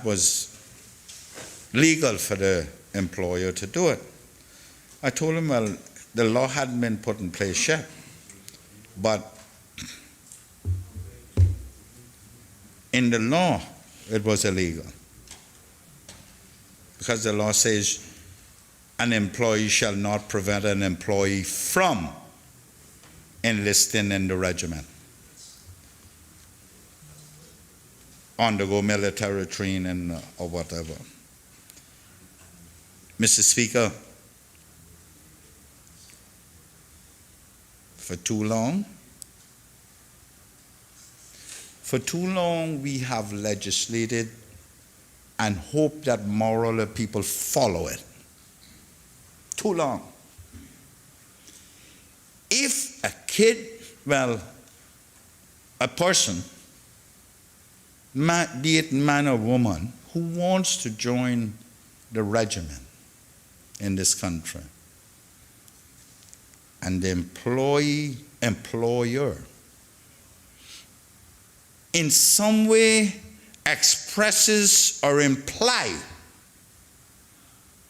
was legal for the employer to do it. I told him, well, the law hadn't been put in place yet, but in the law it was illegal, because the law says an employee shall not prevent an employee from enlisting in the regiment, undergo military training or whatever. Mr. Speaker, for too long we have legislated and hope that moral people follow it. Too long. If a kid, a person, be it man or woman, who wants to join the regiment in this country, and the employer in some way expresses or implies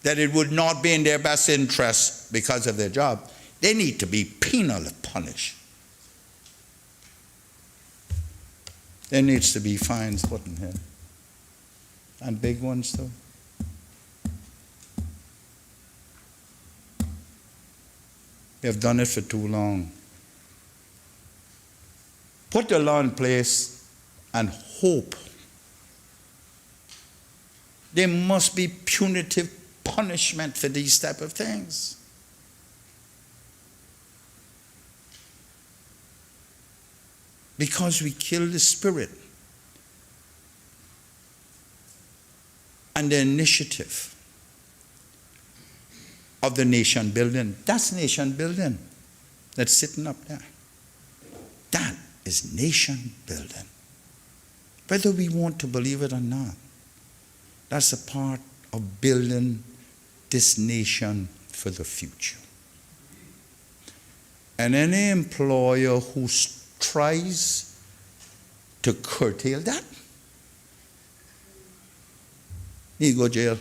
that it would not be in their best interest because of their job, they need to be penally punished. There needs to be fines put in here, and big ones too. We have done it for too long. Put the law in place and hope. There must be punitive punishment for these type of things. Because we kill the spirit and the initiative of the nation building. That's nation building that's sitting up there. That is nation building. Whether we want to believe it or not, that's a part of building this nation for the future. And any employer who tries to curtail that, need to go to jail.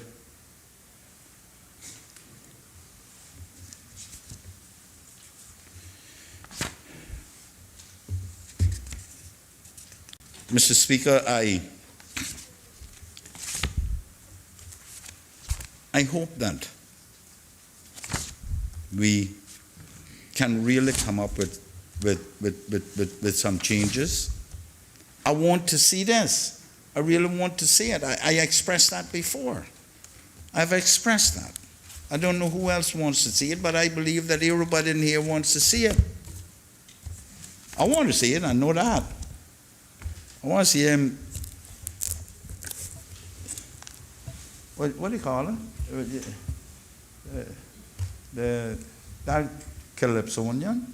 Mr. Speaker, I hope that we can really come up with some changes. I want to see this. I really want to see it. I expressed that before. I've expressed that. I don't know who else wants to see it, but I believe that everybody in here wants to see it. I want to see it, I know that. I want to see him, what do you call it? That Calypsonian?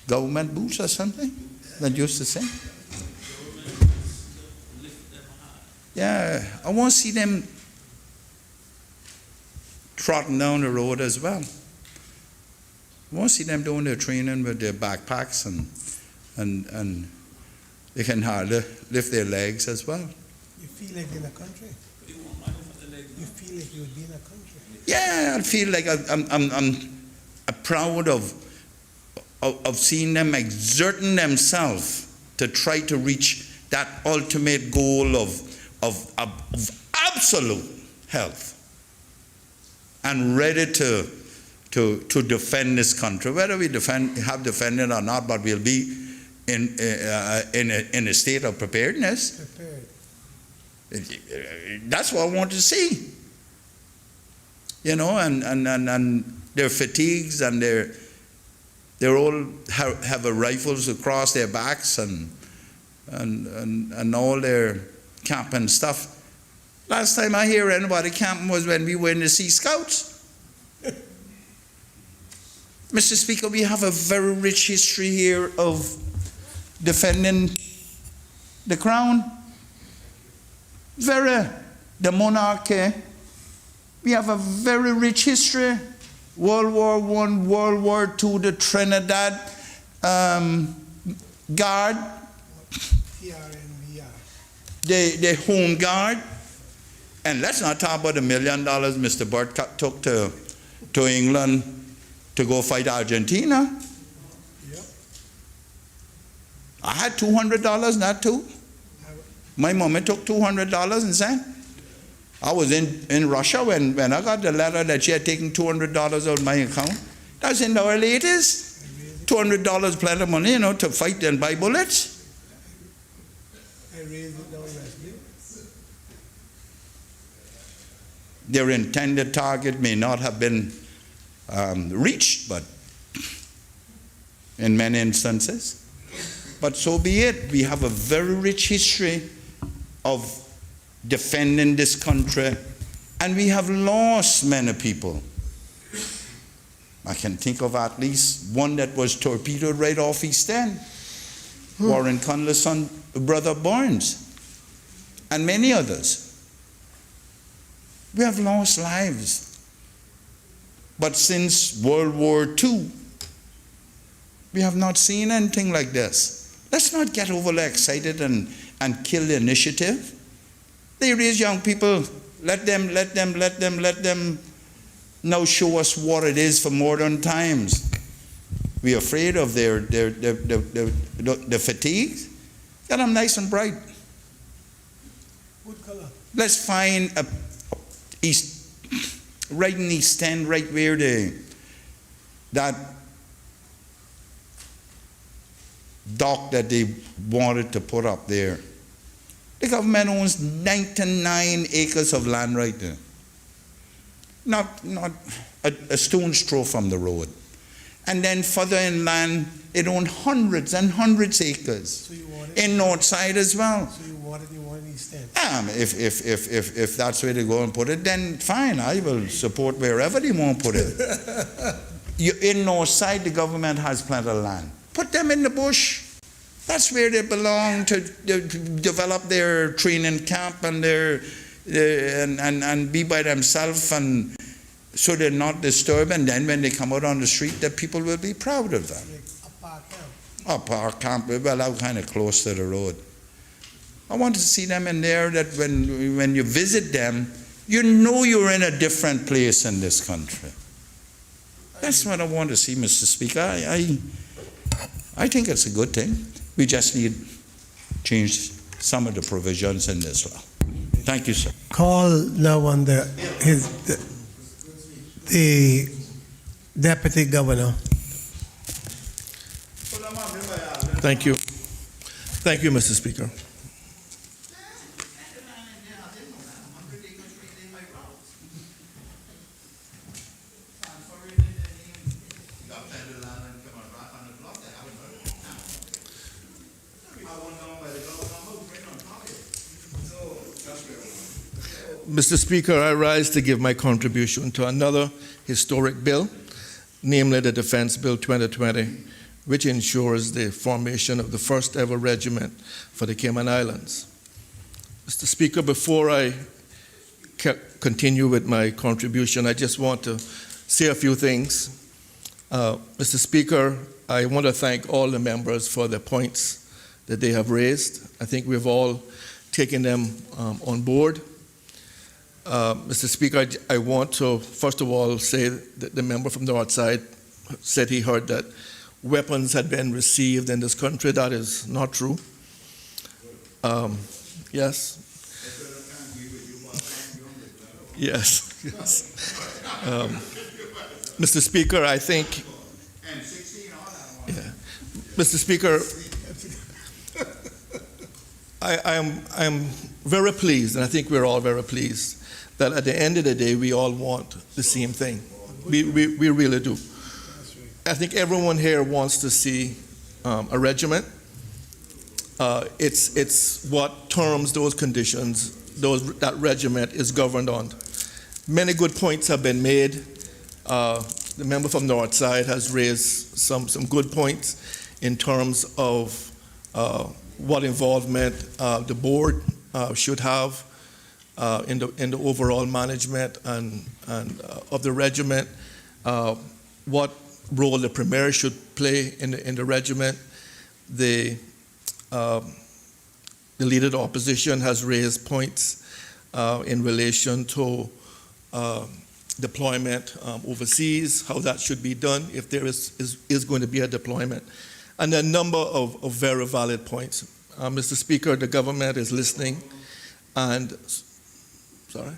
Government boots or something that used to sing? Yeah, I want to see them trotting down the road as well. I want to see them doing their training with their backpacks and they can hardly lift their legs as well. You feel like you're in a country? You feel like you would be in a country? Yeah, I feel like I'm proud of seeing them exerting themselves to try to reach that ultimate goal of absolute health and ready to defend this country, whether we have defended or not, but we'll be in a state of preparedness. That's what I want to see. You know, and their fatigues and they're all have a rifles across their backs and all their camping stuff. Last time I hear anybody camping was when we were in the Sea Scouts. Mr. Speaker, we have a very rich history here of defending the crown. The monarchy. We have a very rich history. World War I, World War II, the Trinidad Guard, the Home Guard. And let's not talk about the $1 million Mr. Burt took to England to go fight Argentina. Yep. I had $200, not two. My mom took $200 and said, I was in Russia when I got the letter that she had taken $200 out of my account. That was in the early 80s. $200 plenty of money, you know, to fight and buy bullets. I raised it down Wesley. Their intended target may not have been reached, but in many instances. But so be it. We have a very rich history of defending this country, and we have lost many people. I can think of at least one that was torpedoed right off East End, Warren Conley's son, brother Barnes, and many others. We have lost lives. But since World War II, we have not seen anything like this. Let's not get overly excited and kill the initiative. They raise young people. Let them now show us what it is for modern times. We're afraid of their fatigue. Get them nice and bright. What color? Let's find right in East End, right where that dock that they wanted to put up there. The government owns 99 acres of land right there. Not a stone's throw from the road. And then further inland, it owned hundreds and hundreds of acres. So you want it? In North Side as well. So you want East End? If that's where they go and put it, then fine. I will support wherever they want to put it. In North Side, the government has plenty of land. Put them in the bush. That's where they belong to develop their training camp and and be by themselves, and so they're not disturbed. And then when they come out on the street, the people will be proud of them. Like a park camp? A park camp, well, I'm kind of close to the road. I want to see them in there that when you visit them, you know you're in a different place in this country. That's what I want to see, Mr. Speaker. I think it's a good thing. We just need to change some of the provisions in this law. Thank you, sir. Call now on the deputy governor. Thank you. Thank you, Mr. Speaker. Mr. Speaker, I rise to give my contribution to another historic bill, namely the Defense Bill 2020, which ensures the formation of the first ever regiment for the Cayman Islands. Mr. Speaker, before I continue with my contribution, I just want to say a few things. Mr. Speaker, I want to thank all the members for their points that they have raised. I think we've all taken them on board. Mr. Speaker, I want to first of all say that the member from the north side said he heard that weapons had been received in this country. That is not true. Yes. Yes. Mr. Speaker, I think. Yeah. Mr. Speaker, I am very pleased, and I think we're all very pleased, that at the end of the day, we all want the same thing. We really do. I think everyone here wants to see a regiment. It's what terms, those conditions, that regiment is governed on. Many good points have been made. The member from North Side has raised some good points in terms of what involvement the board should have in the overall management and of the regiment, what role the premier should play in the regiment. The leader of the opposition has raised points in relation to deployment overseas, how that should be done if there is going to be a deployment, and a number of very valid points. Mr. Speaker, the government is listening, and sorry.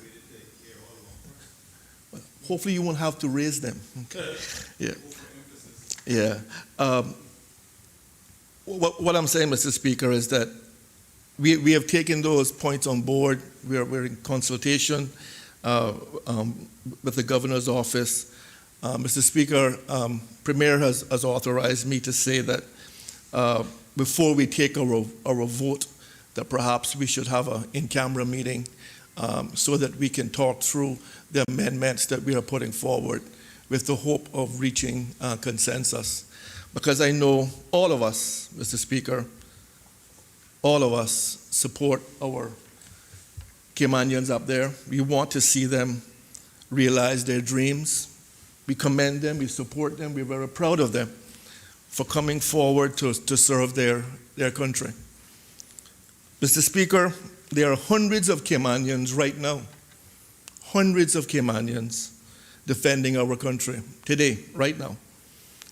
Hopefully, you won't have to raise them. Okay. Yeah. Yeah. What I'm saying, Mr. Speaker, is that we have taken those points on board. We're in consultation with the governor's office. Mr. Speaker, Premier has authorized me to say that before we take our vote, that perhaps we should have an in-camera meeting so that we can talk through the amendments that we are putting forward with the hope of reaching consensus. Because I know all of us, Mr. Speaker, all of us support our Caymanians up there. We want to see them realize their dreams. We commend them, we support them, we're very proud of them for coming forward to serve their country. Mr. Speaker, there are hundreds of Caymanians right now, hundreds of Caymanians defending our country today, right now,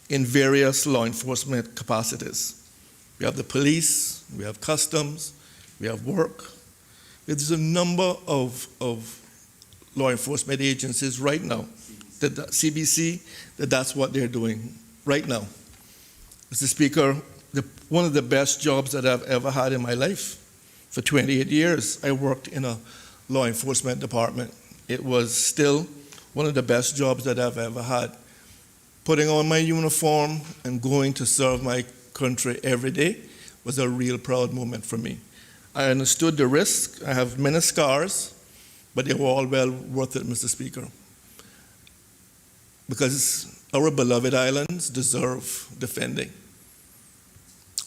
in various law enforcement capacities. We have the police, we have customs, we have work. There's a number of law enforcement agencies right now, that CBC, that's what they're doing right now. Mr. Speaker, one of the best jobs that I've ever had in my life, for 28 years, I worked in a law enforcement department. It was still one of the best jobs that I've ever had. Putting on my uniform and going to serve my country every day was a real proud moment for me. I understood the risk. I have many scars, but they were all well worth it, Mr. Speaker. Because our beloved islands deserve defending.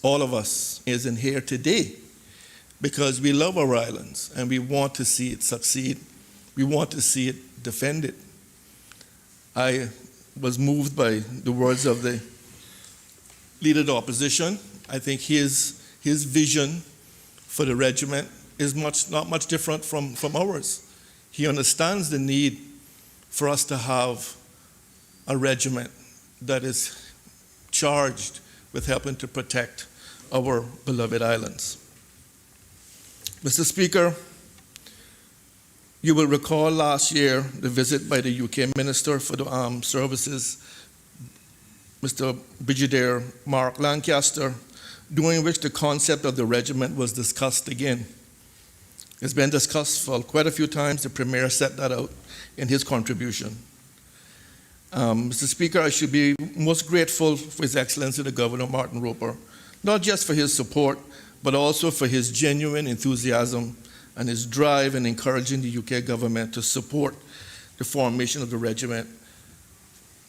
All of us is in here today because we love our islands and we want to see it succeed. We want to see it defended. I was moved by the words of the leader of the opposition. I think his vision for the regiment is not much different from ours. He understands the need for us to have a regiment that is charged with helping to protect our beloved islands. Mr. Speaker, you will recall last year the visit by the UK Minister for the Armed Services, Mr. Brigadier Mark Lancaster, during which the concept of the regiment was discussed again. It's been discussed for quite a few times. The Premier set that out in his contribution. Mr. Speaker, I should be most grateful for His Excellency the Governor Martin Roper, not just for his support, but also for his genuine enthusiasm and his drive in encouraging the UK government to support the formation of the regiment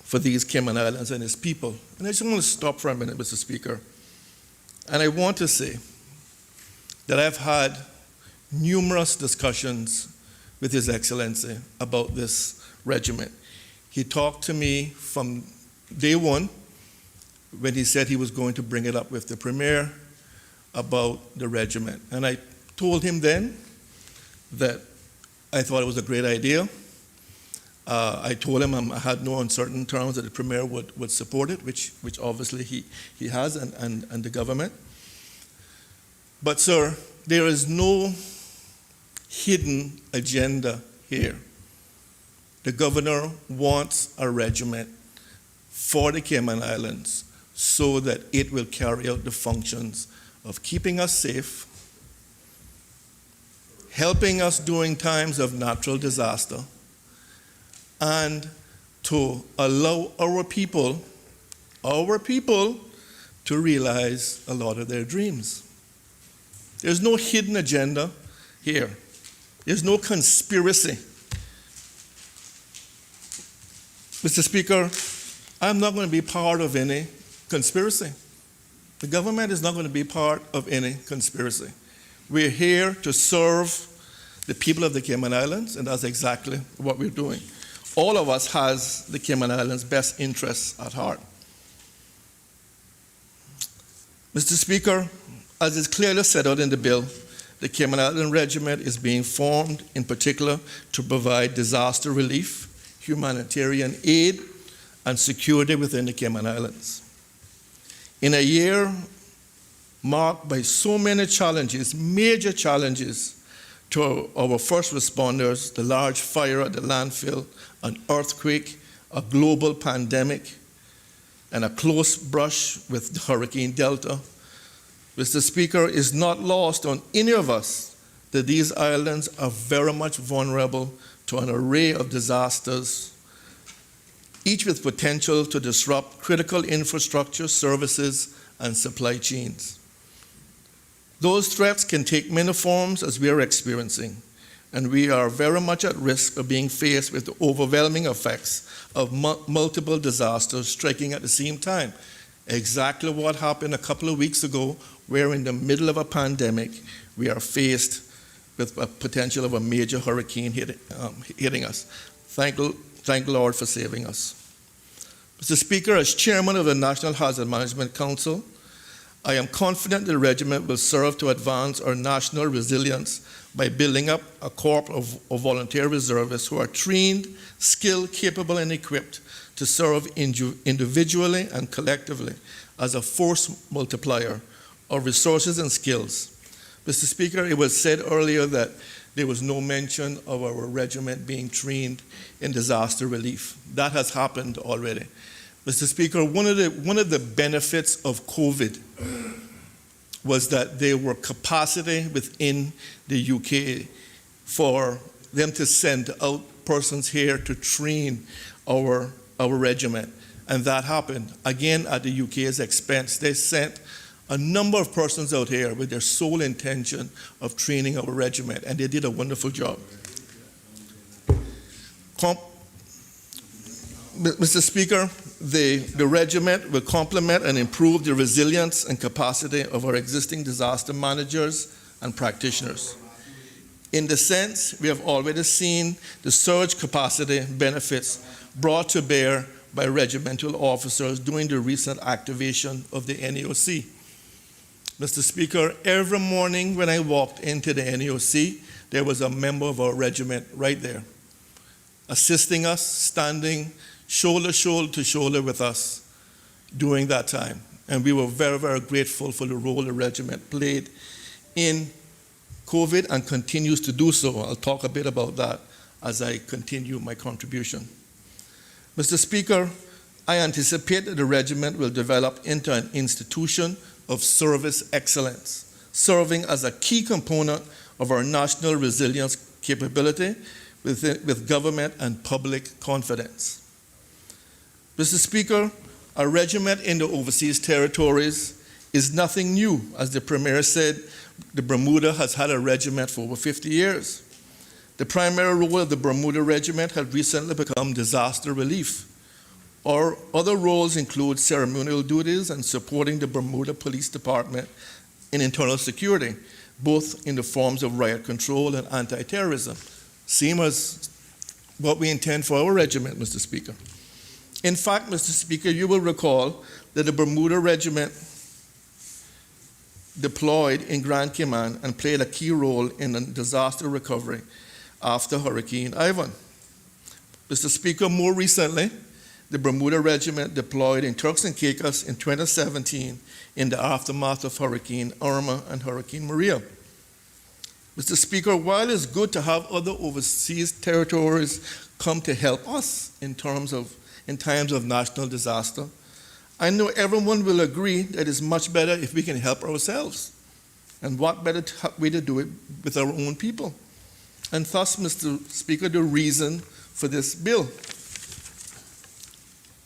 for these Cayman Islands and its people. And I just want to stop for a minute, Mr. Speaker. And I want to say that I've had numerous discussions with His Excellency about this regiment. He talked to me from day one when he said he was going to bring it up with the Premier. about the regiment. And I told him then that I thought it was a great idea. I told him I had no uncertain terms that the Premier would support it, which obviously he has, and the government. But, sir, there is no hidden agenda here. The governor wants a regiment for the Cayman Islands so that it will carry out the functions of keeping us safe, helping us during times of natural disaster, and to allow our people to realize a lot of their dreams. There's no hidden agenda here. There's no conspiracy. Mr. Speaker, I'm not going to be part of any conspiracy. The government is not going to be part of any conspiracy. We're here to serve the people of the Cayman Islands, and that's exactly what we're doing. All of us has the Cayman Islands' best interests at heart. Mr. Speaker, as is clearly set out in the bill, the Cayman Island Regiment is being formed in particular to provide disaster relief, humanitarian aid, and security within the Cayman Islands. In a year marked by so many challenges, major challenges to our first responders, the large fire at the landfill, an earthquake, a global pandemic, and a close brush with Hurricane Delta, Mr. Speaker, is not lost on any of us that these islands are very much vulnerable to an array of disasters, each with potential to disrupt critical infrastructure, services, and supply chains. Those threats can take many forms as we are experiencing, and we are very much at risk of being faced with the overwhelming effects of multiple disasters striking at the same time. Exactly what happened a couple of weeks ago, where in the middle of a pandemic, we are faced with a potential of a major hurricane hitting us. Thank the Lord for saving us. Mr. Speaker, as chairman of the National Hazard Management Council, I am confident the regiment will serve to advance our national resilience by building up a corps of volunteer reservists who are trained, skilled, capable, and equipped to serve individually and collectively as a force multiplier of resources and skills. Mr. Speaker, it was said earlier that there was no mention of our regiment being trained in disaster relief. That has happened already. Mr. Speaker, one of the benefits of COVID was that there were capacity within the UK for them to send out persons here to train our regiment. And that happened, again, at the UK's expense. They sent a number of persons out here with their sole intention of training our regiment, and they did a wonderful job. Mr. Speaker, the regiment will complement and improve the resilience and capacity of our existing disaster managers and practitioners. In the sense, we have already seen the surge capacity benefits brought to bear by regimental officers during the recent activation of the NAOC. Mr. Speaker, every morning when I walked into the NAOC, there was a member of our regiment right there, assisting us, standing shoulder to shoulder with us during that time. And we were very, very grateful for the role the regiment played in COVID and continues to do so. I'll talk a bit about that as I continue my contribution. Mr. Speaker, I anticipate that the regiment will develop into an institution of service excellence, serving as a key component of our national resilience capability with government and public confidence. Mr. Speaker, a regiment in the overseas territories is nothing new. As the Premier said, the Bermuda has had a regiment for over 50 years. The primary role of the Bermuda Regiment has recently become disaster relief. Our other roles include ceremonial duties and supporting the Bermuda Police Department in internal security, both in the forms of riot control and anti-terrorism. Same as what we intend for our regiment, Mr. Speaker. In fact, Mr. Speaker, you will recall that the Bermuda Regiment deployed in Grand Cayman and played a key role in the disaster recovery after Hurricane Ivan. Mr. Speaker, more recently, the Bermuda Regiment deployed in Turks and Caicos in 2017 in the aftermath of Hurricane Irma and Hurricane Maria. Mr. Speaker, while it's good to have other overseas territories come to help us in times of national disaster, I know everyone will agree that it's much better if we can help ourselves. And what better way to do it with our own people? And thus, Mr. Speaker, the reason for this bill.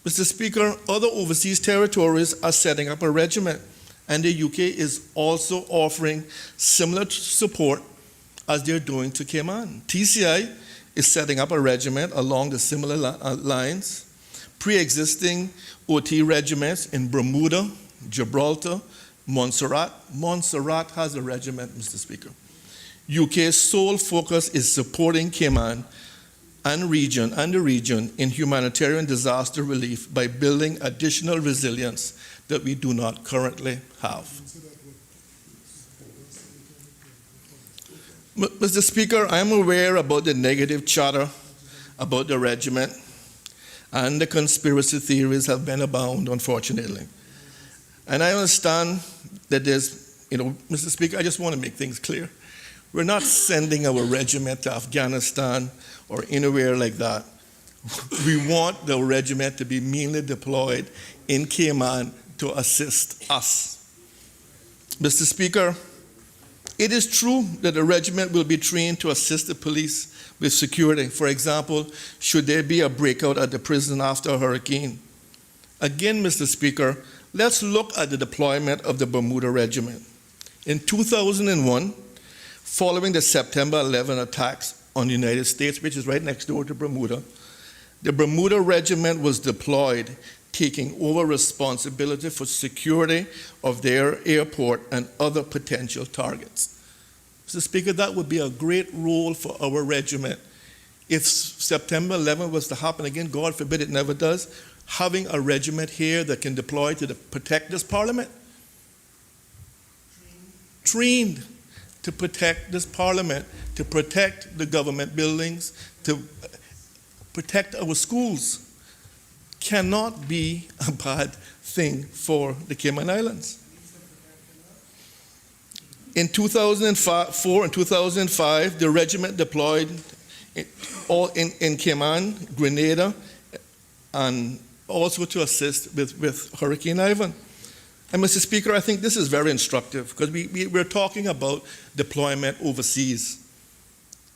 Mr. Speaker, other overseas territories are setting up a regiment, and the UK is also offering similar support as they're doing to Cayman. TCI is setting up a regiment along the similar lines. Pre-existing OT regiments in Bermuda, Gibraltar, Montserrat. Montserrat has a regiment, Mr. Speaker. UK's sole focus is supporting Cayman and the region in humanitarian disaster relief by building additional resilience that we do not currently have. Mr. Speaker, I am aware about the negative chatter about the regiment, and the conspiracy theories have been abound, unfortunately. And I understand that there's, Mr. Speaker, I just want to make things clear. We're not sending our regiment to Afghanistan or anywhere like that. We want the regiment to be mainly deployed in Cayman to assist us. Mr. Speaker, it is true that the regiment will be trained to assist the police with security. For example, should there be a breakout at the prison after a hurricane. Again, Mr. Speaker, let's look at the deployment of the Bermuda Regiment. In 2001, following the September 11 attacks on the United States, which is right next door to Bermuda, the Bermuda Regiment was deployed, taking over responsibility for security of their airport and other potential targets. Mr. Speaker, that would be a great role for our regiment. If September 11 was to happen again, God forbid it never does, having a regiment here that can deploy to protect this parliament. Trained to protect this parliament, to protect the government buildings, to protect our schools, cannot be a bad thing for the Cayman Islands. In 2004 and 2005, the regiment deployed in Cayman, Grenada, and also to assist with Hurricane Ivan. And Mr. Speaker, I think this is very instructive because we're talking about deployment overseas.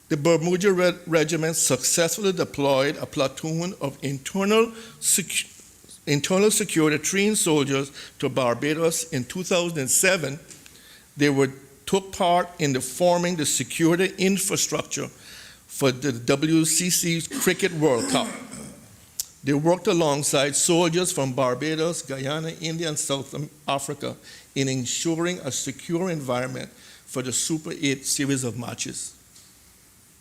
The Bermuda Regiment successfully deployed a platoon of internal security trained soldiers to Barbados in 2007. They took part in forming the security infrastructure for the WCC's Cricket World Cup. They worked alongside soldiers from Barbados, Guyana, India, and South Africa in ensuring a secure environment for the Super 8 series of matches.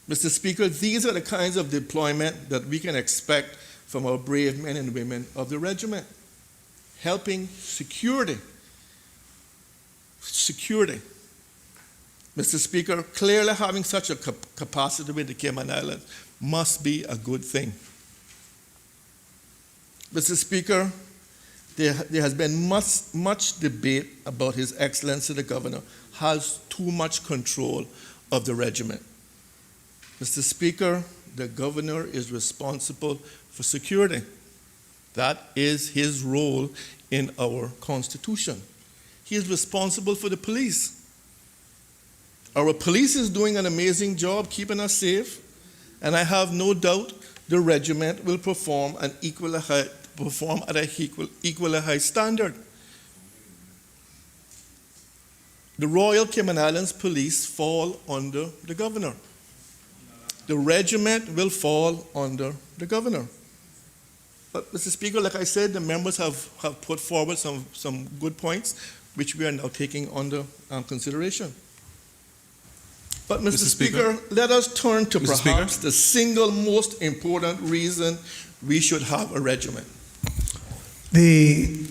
Mr. Speaker, these are the kinds of deployment that we can expect from our brave men and women of the regiment, helping security. Security. Mr. Speaker, clearly having such a capacity with the Cayman Islands must be a good thing. Mr. Speaker, there has been much debate about His Excellency the Governor has too much control of the regiment. Mr. Speaker, the Governor is responsible for security. That is his role in our Constitution. He is responsible for the police. Our police is doing an amazing job keeping us safe, and I have no doubt the regiment will perform at an equally high standard. The Royal Cayman Islands Police fall under the Governor. The regiment will fall under the Governor. But, Mr. Speaker, like I said, the members have put forward some good points, which we are now taking under consideration. But, Mr. Speaker, let us turn to perhaps the single most important reason we should have a regiment. The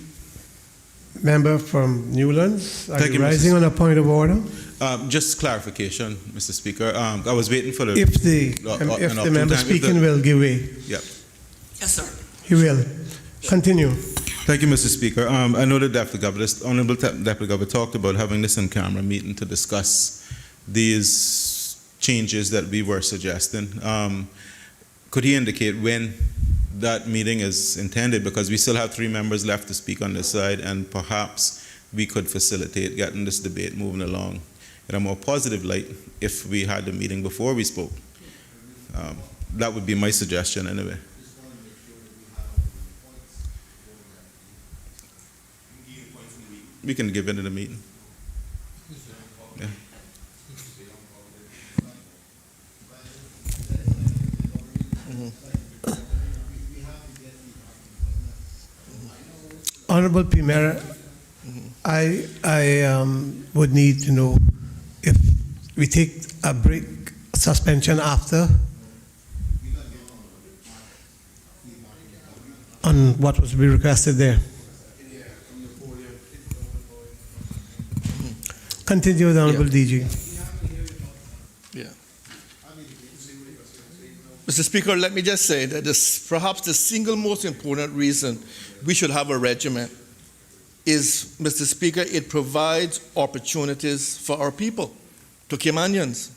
Member from Newlands, are Thank you you, Mr. rising on a point of order? Just clarification, Mr. Speaker. I was waiting for the. If the enough member time, if the- speaking will give way, Yeah. Yes, sir. he will. Continue. Thank you, Mr. Speaker. I know the Deputy Governor, Honorable Deputy Governor, talked about having this in-camera meeting to discuss these changes that we were suggesting. Could he indicate when that meeting is intended? Because we still have 3 members left to speak on this side, and perhaps we could facilitate getting this debate moving along in a more positive light if we had the meeting before we spoke. That would be my suggestion anyway. We can give it in a meeting. Yeah. Honorable Premier, I would need to know if we take a break, suspension after, on what was be requested there. Continue with Honorable DG. Yeah. Mr. Speaker, let me just say that perhaps the single most important reason we should have a regiment is, Mr. Speaker, it provides opportunities for our people, to Caymanians.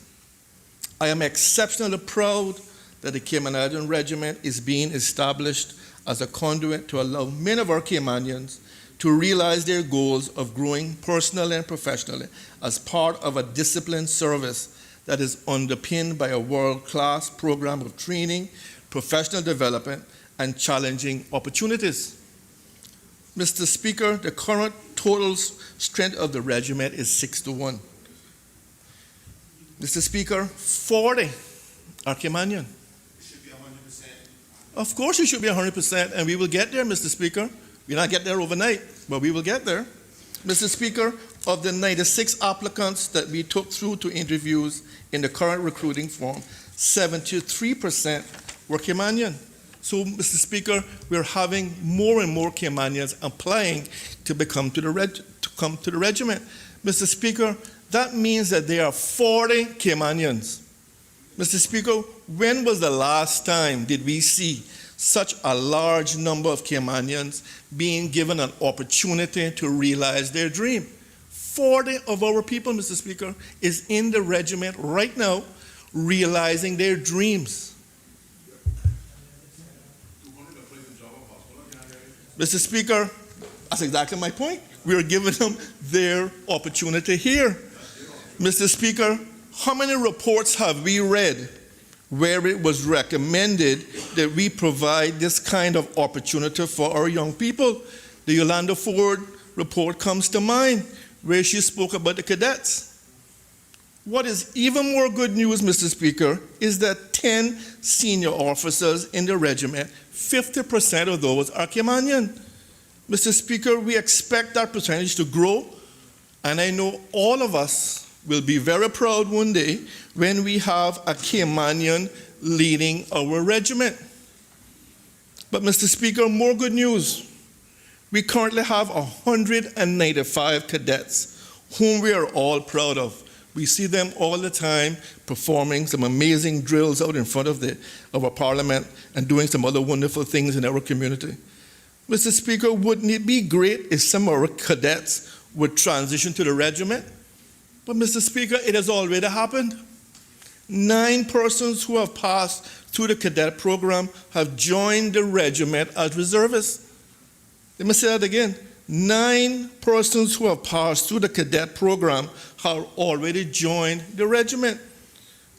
I am exceptionally proud that the Cayman Island Regiment is being established as a conduit to allow many of our Caymanians to realize their goals of growing personally and professionally as part of a disciplined service that is underpinned by a world-class program of training, professional development, and challenging opportunities. Mr. Speaker, the current total strength of the regiment is 6-1. Mr. Speaker, 40 are Caymanian. It should be 100%. Of course it should be 100%, and we will get there, Mr. Speaker. We'll not get there overnight, but we will get there. Mr. Speaker, of the 96 applicants that we took through to interviews in the current recruiting form, 73% were Caymanian. So, Mr. Speaker, we're having more and more Caymanians applying to come to the regiment. Mr. Speaker, that means that there are 40 Caymanians. Mr. Speaker, when was the last time did we see such a large number of Caymanians being given an opportunity to realize their dream? 40 of our people, Mr. Speaker, is in the regiment right now realizing their dreams. Mr. Speaker, that's exactly my point. We are giving them their opportunity here. Mr. Speaker, how many reports have we read where it was recommended that we provide this kind of opportunity for our young people? The Yolanda Ford report comes to mind, where she spoke about the cadets. What is even more good news, Mr. Speaker, is that 10 senior officers in the regiment, 50% of those are Caymanian. Mr. Speaker, we expect that percentage to grow, and I know all of us will be very proud one day when we have a Caymanian leading our regiment. But, Mr. Speaker, more good news. We currently have 195 cadets whom we are all proud of. We see them all the time performing some amazing drills out in front of our parliament and doing some other wonderful things in our community. Mr. Speaker, wouldn't it be great if some of our cadets would transition to the regiment? But, Mr. Speaker, it has already happened. 9 persons who have passed through the cadet program have joined the regiment as reservists. Let me say that again. 9 persons who have passed through the cadet program have already joined the regiment.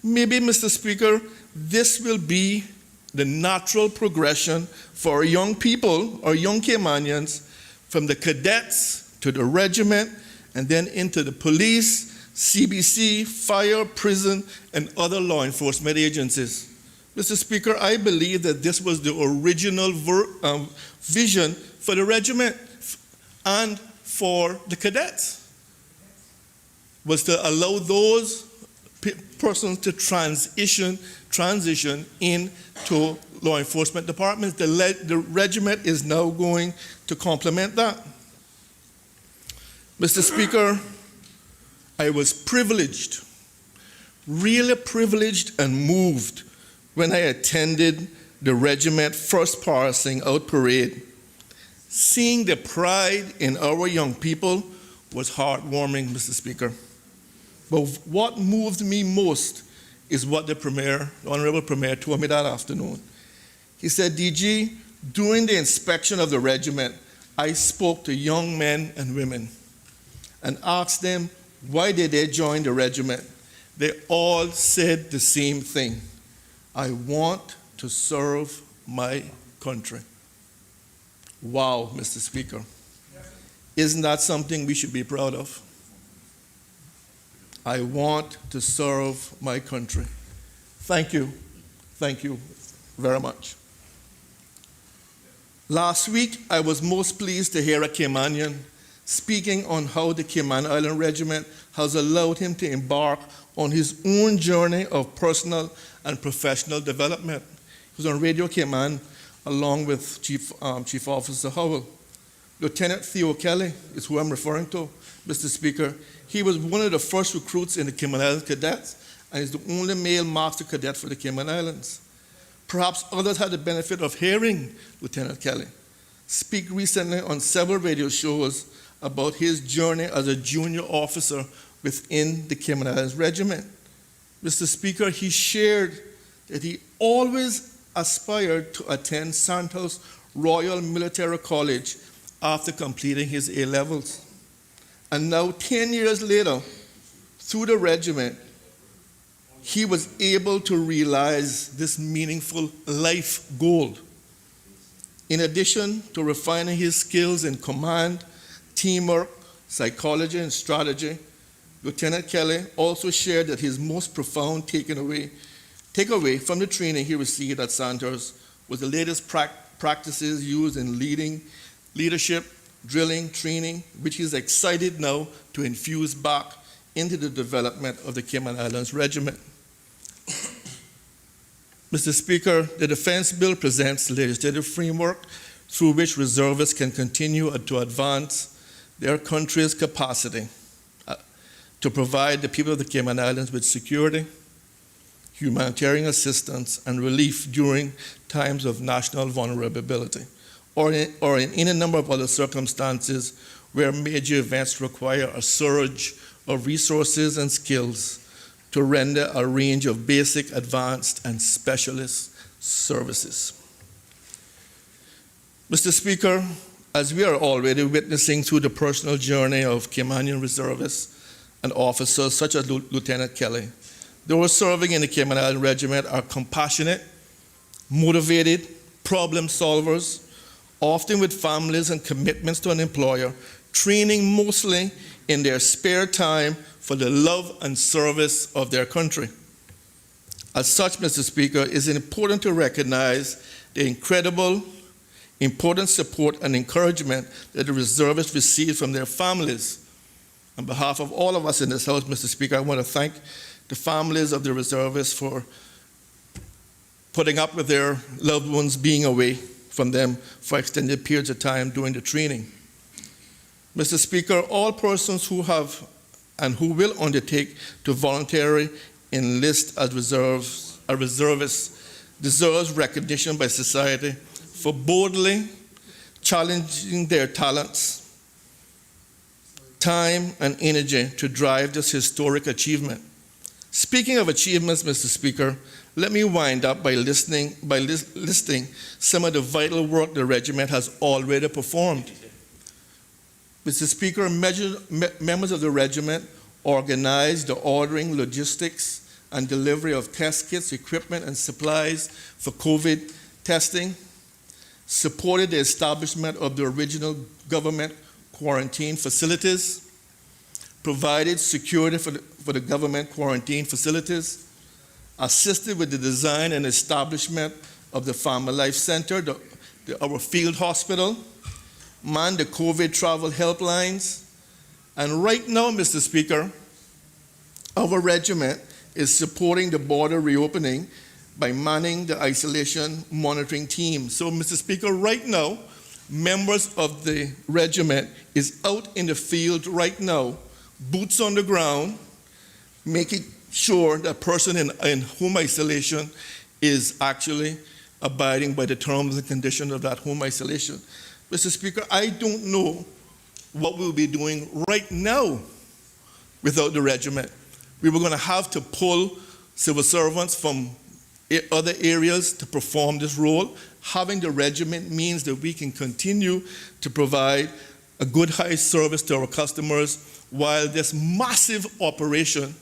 Maybe, Mr. Speaker, this will be the natural progression for our young people, our young Caymanians, from the cadets to the regiment, and then into the police, CBC, fire, prison, and other law enforcement agencies. Mr. Speaker, I believe that this was the original vision for the regiment and for the cadets, was to allow those persons to transition into law enforcement departments. The regiment is now going to complement that. Mr. Speaker, I was privileged, really privileged and moved when I attended the regiment first passing out parade. Seeing the pride in our young people was heartwarming, Mr. Speaker. But what moved me most is what the Honorable Premier told me that afternoon. He said, DG, during the inspection of the regiment, I spoke to young men and women and asked them why did they join the regiment. They all said the same thing. I want to serve my country. Wow, Mr. Speaker. Isn't that something we should be proud of? I want to serve my country. Thank you. Thank you very much. Last week, I was most pleased to hear a Caymanian speaking on how the Cayman Island Regiment has allowed him to embark on his own journey of personal and professional development. He was on Radio Cayman along with Chief Officer Howell. Lieutenant Theo Kelly is who I'm referring to, Mr. Speaker. He was one of the first recruits in the Cayman Islands Cadets and is the only male master cadet for the Cayman Islands. Perhaps others had the benefit of hearing Lieutenant Kelly speak recently on several radio shows about his journey as a junior officer within the Cayman Islands Regiment. Mr. Speaker, he shared that he always aspired to attend Santos Royal Military College after completing his A-levels. And now, 10 years later, through the regiment, he was able to realize this meaningful life goal. In addition to refining his skills in command, teamwork, psychology, and strategy, Lieutenant Kelly also shared that his most profound takeaway from the training he received at Santos was the latest practices used in leadership, drilling, training, which he's excited now to infuse back into the development of the Cayman Islands Regiment. Mr. Speaker, the Defense Bill presents a legislative framework through which reservists can continue to advance their country's capacity to provide the people of the Cayman Islands with security, humanitarian assistance, and relief during times of national vulnerability, or in any number of other circumstances where major events require a surge of resources and skills to render a range of basic, advanced, and specialist services. Mr. Speaker, as we are already witnessing through the personal journey of Caymanian reservists and officers such as Lieutenant Kelly, those serving in the Cayman Island Regiment are compassionate, motivated, problem solvers, often with families and commitments to an employer, training mostly in their spare time for the love and service of their country. As such, Mr. Speaker, it is important to recognize the incredible, important support and encouragement that the reservists receive from their families. On behalf of all of us in this House, Mr. Speaker, I want to thank the families of the reservists for putting up with their loved ones being away from them for extended periods of time during the training. Mr. Speaker, all persons who have and who will undertake to voluntarily enlist as reservists deserves recognition by society for boldly challenging their talents, time, and energy to drive this historic achievement. Speaking of achievements, Mr. Speaker, let me wind up by listing some of the vital work the regiment has already performed. Mr. Speaker, members of the regiment organized the ordering, logistics, and delivery of test kits, equipment, and supplies for COVID testing, supported the establishment of the original government quarantine facilities, provided security for the government quarantine facilities, assisted with the design and establishment of the Family Life Center, our field hospital, manned the COVID travel helplines, and right now, Mr. Speaker, our regiment is supporting the border reopening by manning the isolation monitoring team. So, Mr. Speaker, right now, members of the regiment is out in the field right now, boots on the ground, making sure that person in home isolation is actually abiding by the terms and conditions of that home isolation. Mr. Speaker, I don't know what we'll be doing right now without the regiment. We were going to have to pull civil servants from other areas to perform this role. Having the regiment means that we can continue to provide a good high service to our customers while this massive operation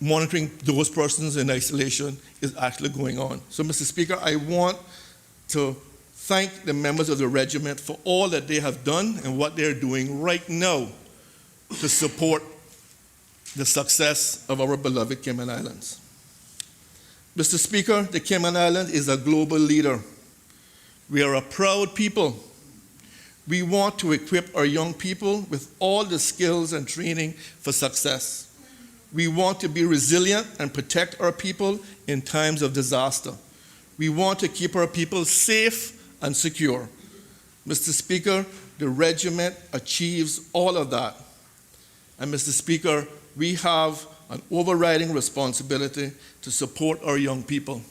monitoring those persons in isolation is actually going on. So, Mr. Speaker, I want to thank the members of the regiment for all that they have done and what they're doing right now to support the success of our beloved Cayman Islands. Mr. Speaker, the Cayman Islands is a global leader. We are a proud people. We want to equip our young people with all the skills and training for success. We want to be resilient and protect our people in times of disaster. We want to keep our people safe and secure. Mr. Speaker, the regiment achieves all of that. And Mr. Speaker, we have an overriding responsibility to support our young people.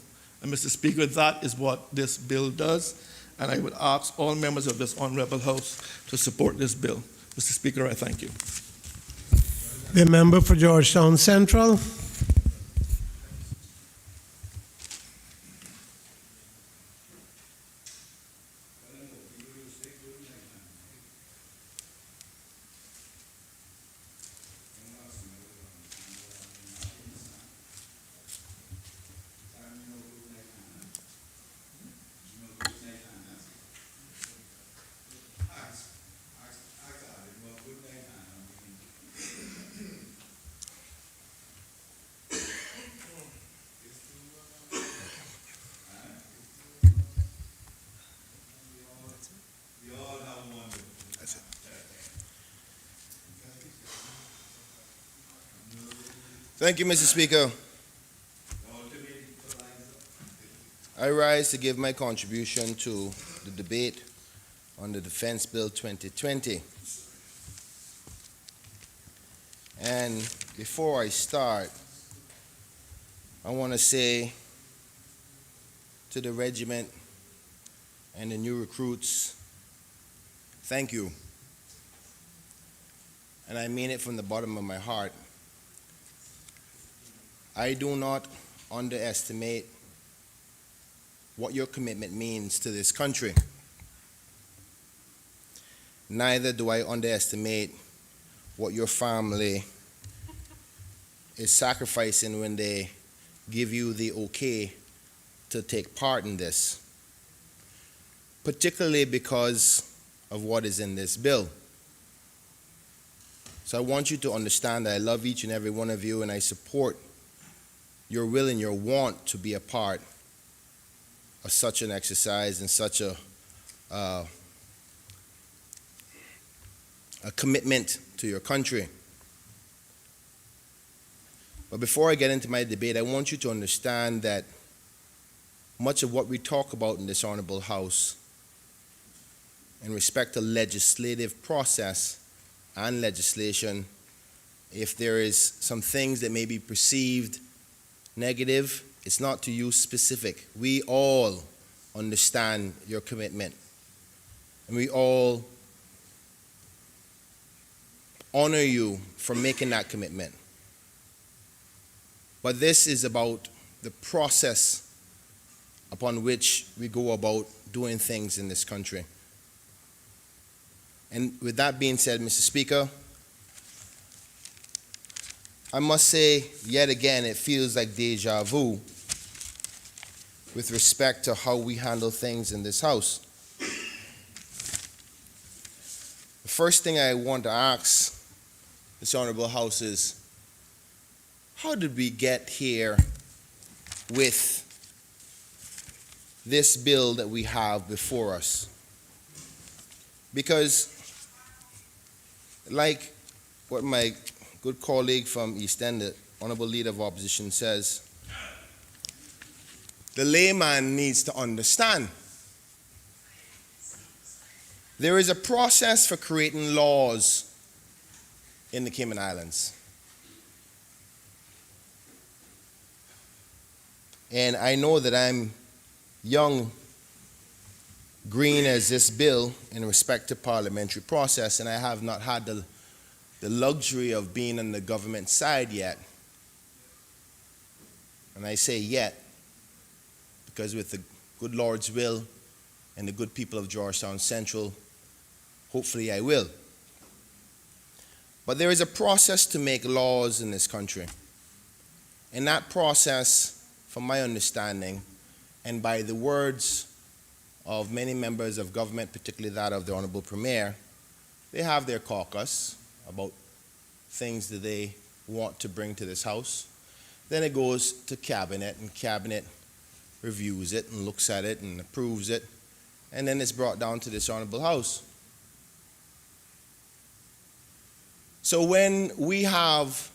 And Mr. Speaker, that is what this bill does. And I would ask all members of this honorable House to support this bill. Mr. Speaker, I thank you. The member for Georgetown Central. Thank you, Mr. Speaker. I rise to give my contribution to the debate on the Defense Bill 2020. And before I start, I want to say to the regiment and the new recruits, thank you. And I mean it from the bottom of my heart. I do not underestimate what your commitment means to this country. Neither do I underestimate what your family is sacrificing when they give you the okay to take part in this, particularly because of what is in this bill. So I want you to understand that I love each and every one of you, and I support your will and your want to be a part of such an exercise and such a commitment to your country. But before I get into my debate, I want you to understand that much of what we talk about in this honorable House in respect to legislative process and legislation, if there is some things that may be perceived negative, it's not to you specific. We all understand your commitment, and we all honor you for making that commitment. But this is about the process upon which we go about doing things in this country. And with that being said, Mr. Speaker, I must say, yet again, it feels like deja vu with respect to how we handle things in this House. The first thing I want to ask this honorable House is, how did we get here with this bill that we have before us? Because, like what my good colleague from East End, the Honorable Leader of Opposition, says, the layman needs to understand There is a process for creating laws in the Cayman Islands. And I know that I'm young, green as this bill in respect to parliamentary process, and I have not had the luxury of being on the government side yet. And I say yet, because with the good Lord's will and the good people of Georgetown Central, hopefully I will. But there is a process to make laws in this country. And that process, from my understanding, and by the words of many members of government, particularly that of the Honorable Premier, they have their caucus about things that they want to bring to this House. Then it goes to Cabinet, and Cabinet reviews it and looks at it and approves it, and then it's brought down to this Honorable House. So when we have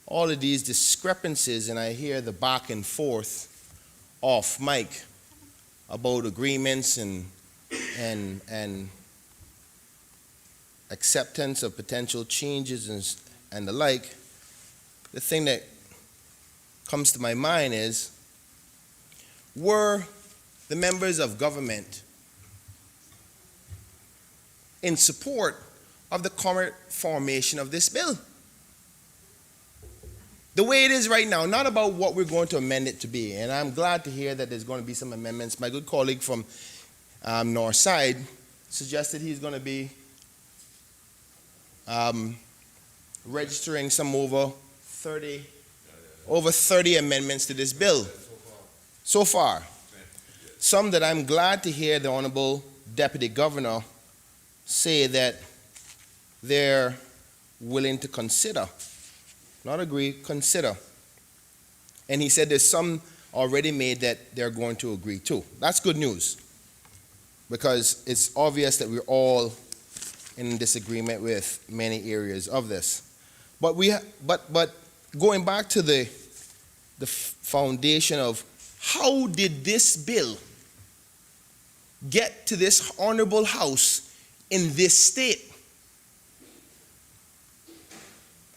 all of these discrepancies, and I hear the back and forth off mic about agreements and acceptance of potential changes and the like, the thing that comes to my mind is, were the members of government in support of the current formation of this bill? The way it is right now, not about what we're going to amend it to be. And I'm glad to hear that there's going to be some amendments. My good colleague from North Side suggested he's going to be registering some over 30 amendments to this bill. So far. Some that I'm glad to hear the Honorable Deputy Governor say that they're willing to consider. Not agree, consider. And he said there's some already made that they're going to agree to. That's good news, because it's obvious that we're all in disagreement with many areas of this. But going back to the foundation of how did this bill get to this honorable House in this state?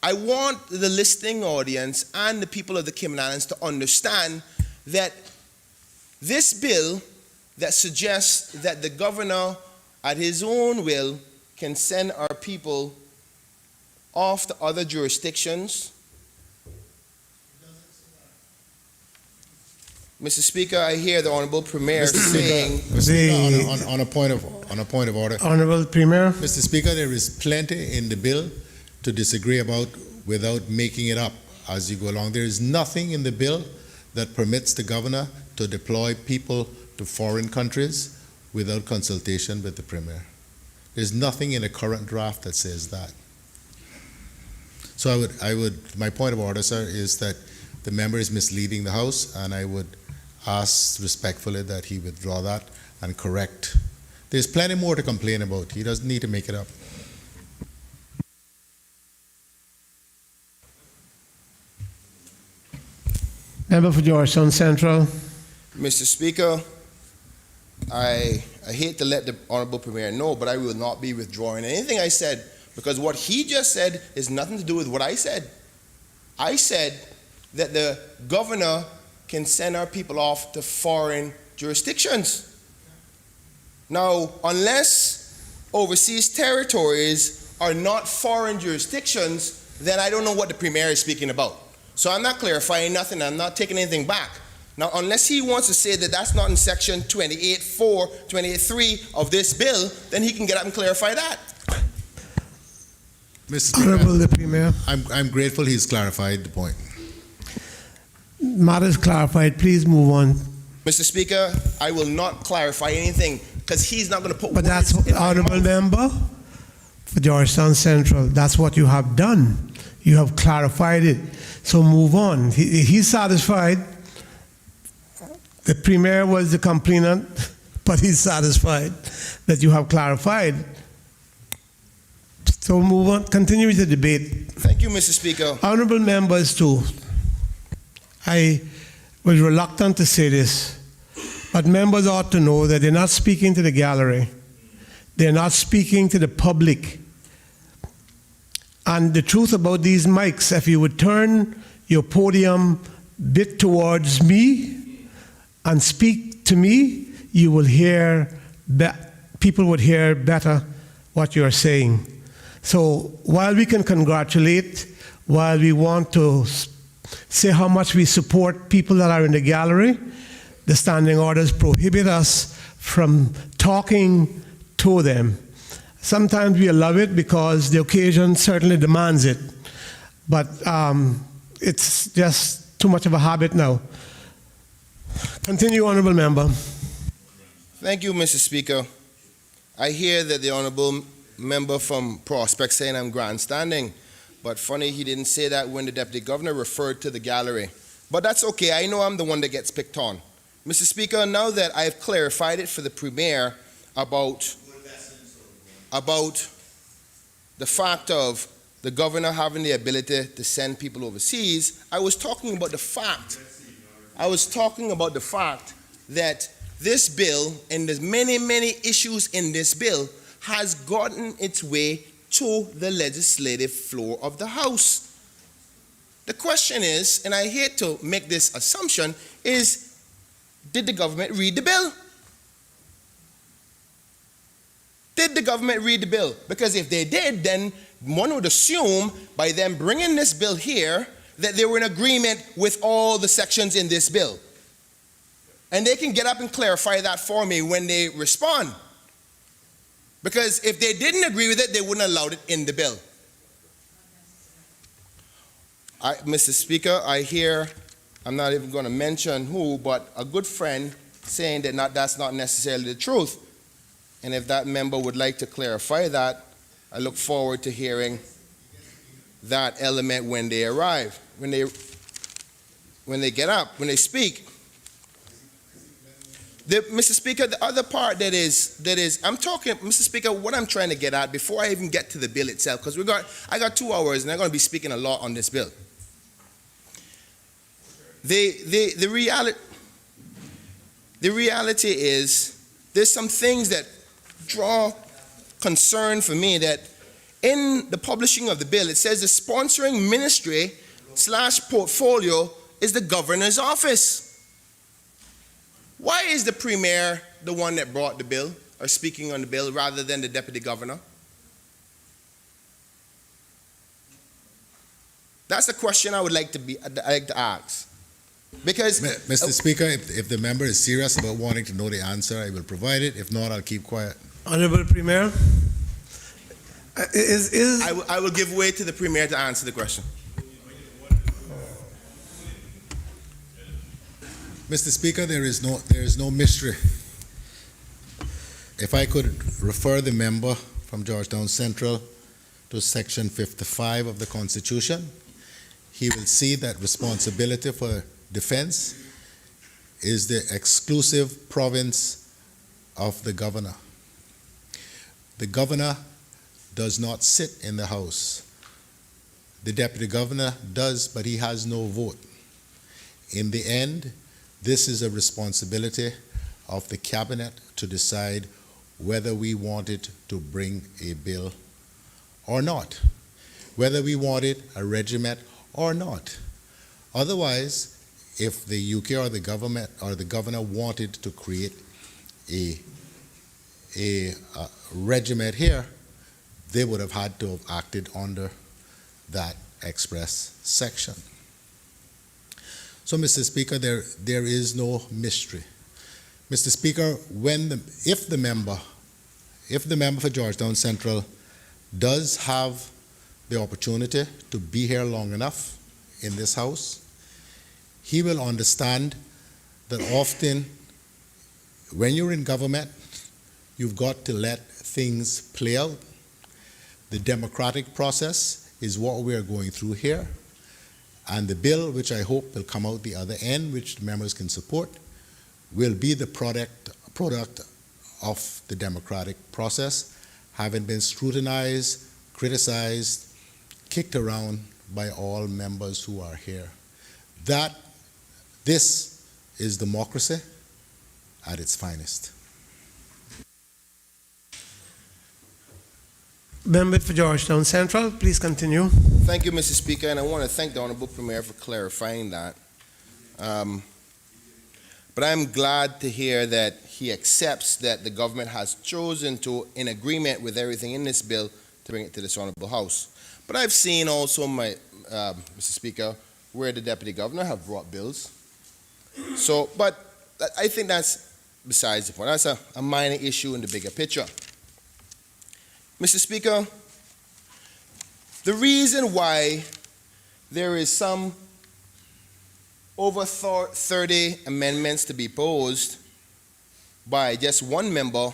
I want the listening audience and the people of the Cayman Islands to understand that this bill that suggests that the governor at his own will can send our people off to other jurisdictions. Mr. Speaker, I hear the Honorable Premier saying... Mr. Speaker, on a point of order. Honorable Premier. Mr. Speaker, there is plenty in the bill to disagree about without making it up as you go along. There is nothing in the bill that permits the governor to deploy people to foreign countries without consultation with the Premier. There's nothing in the current draft that says that. So my point of order, sir, is that the member is misleading the House, and I would ask respectfully that he withdraw that and correct. There's plenty more to complain about. He doesn't need to make it up. Member for Georgetown Central. Mr. Speaker, I hate to let the Honorable Premier know, but I will not be withdrawing anything I said, because what he just said has nothing to do with what I said. I said that the governor can send our people off to foreign jurisdictions. Now, unless overseas territories are not foreign jurisdictions, then I don't know what the Premier is speaking about. So I'm not clarifying nothing. I'm not taking anything back. Now, unless he wants to say that that's not in section 28.4, 28.3 of this bill, then he can get up and clarify that. Mr. Speaker, Honorable the Premier. I'm grateful he's clarified the point. Matters clarified. Please move on. Mr. Speaker, I will not clarify anything, because he's not going to put But words that's in my Honorable mouth. Member for Georgetown Central. That's what you have done. You have clarified it. So move on. He's satisfied. The Premier was the complainant, but he's satisfied that you have clarified. So move on. Continue with the debate. Thank you, Mr. Speaker. Honorable members, too. I was reluctant to say this, but members ought to know that they're not speaking to the gallery. They're not speaking to the public. And the truth about these mics, if you would turn your podium bit towards me and speak to me, you will hear, people would hear better what you're saying. So while we can congratulate, while we want to say how much we support people that are in the gallery, the standing orders prohibit us from talking to them. Sometimes we love it because the occasion certainly demands it, but it's just too much of a habit now. Continue, Honourable Member. Thank you, Mr. Speaker. I hear that the Honourable Member from Prospect saying I'm grandstanding, but funny he didn't say that when the Deputy Governor referred to the gallery. But that's okay, I know I'm the one that gets picked on. Mr. Speaker, now that I've clarified it for the Premier about the fact of the Governor having the ability to send people overseas, I was talking about the fact that this bill and the many, many issues in this bill has gotten its way to the legislative floor of the House. The question is, and I hate to make this assumption, is did the government read the bill? Did the government read the bill? Because if they did, then one would assume by them bringing this bill here that they were in agreement with all the sections in this bill. And they can get up and clarify that for me when they respond. Because if they didn't agree with it, they wouldn't have allowed it in the bill. Mr. Speaker, I hear, I'm not even going to mention who, but a good friend saying that that's not necessarily the truth. And if that member would like to clarify that, I look forward to hearing that element when they arrive, when they get up, when they speak. Mr. Speaker, the other part that is, I'm talking, Mr. Speaker, what I'm trying to get at before I even get to the bill itself, because I got 2 hours and I'm going to be speaking a lot on this bill. The reality is there's some things that draw concern for me that in the publishing of the bill, it says the sponsoring ministry / portfolio is the governor's office. Why is the Premier the one that brought the bill or speaking on the bill rather than the Deputy Governor? That's the question I would like to ask. Because Mr. Speaker, if the member is serious about wanting to know the answer, I will provide it. If not, I'll keep quiet. Honourable Premier, I will give way to the Premier to answer the question. Mr. Speaker, there is no mystery. If I could refer the member from Georgetown Central to Section 55 of the Constitution, he will see that responsibility for defense is the exclusive province of the governor. The governor does not sit in the House. The Deputy Governor does, but he has no vote. In the end, this is a responsibility of the Cabinet to decide whether we wanted to bring a bill or not, whether we wanted a regiment or not. Otherwise, if the UK or the government or the governor wanted to create a regiment here, they would have had to have acted under that express section. So, Mr. Speaker, there is no mystery. Mr. Speaker, if the member for Georgetown Central does have the opportunity to be here long enough in this House, he will understand that often when you're in government, you've got to let things play out. The democratic process is what we are going through here. And the bill, which I hope will come out the other end, which the members can support, will be the product of the democratic process, having been scrutinized, criticized, kicked around by all members who are here. This is democracy at its finest. Member for Georgetown Central, please continue. Thank you, Mr. Speaker, and I want to thank the Honorable Premier for clarifying that. But I'm glad to hear that he accepts that the government has chosen to, in agreement with everything in this bill, to bring it to this Honorable House. But I've seen also, Mr. Speaker, where the Deputy Governor have brought bills. So, but I think that's besides the point. That's a minor issue in the bigger picture. Mr. Speaker, the reason why there is some over 30 amendments to be posed by just one member,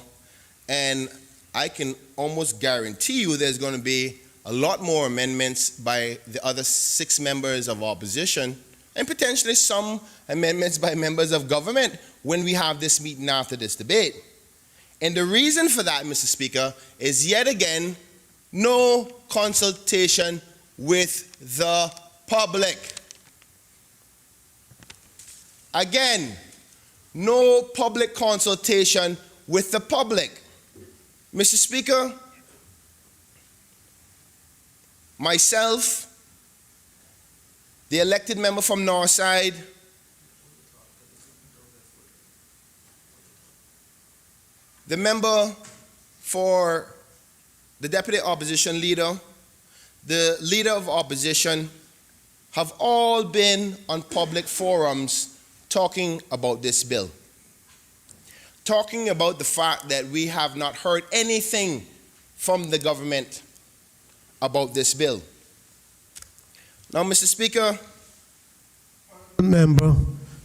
and I can almost guarantee you there's going to be a lot more amendments by the other 6 members of opposition, and potentially some amendments by members of government when we have this meeting after this debate. And the reason for that, Mr. Speaker, is yet again, no consultation with the public. Again, no public consultation with the public. Mr. Speaker, myself, the elected member from Northside, the member for the deputy opposition leader, the leader of opposition, have all been on public forums talking about this bill. Talking about the fact that we have not heard anything from the government about this bill. Now, Mr. Speaker. Member,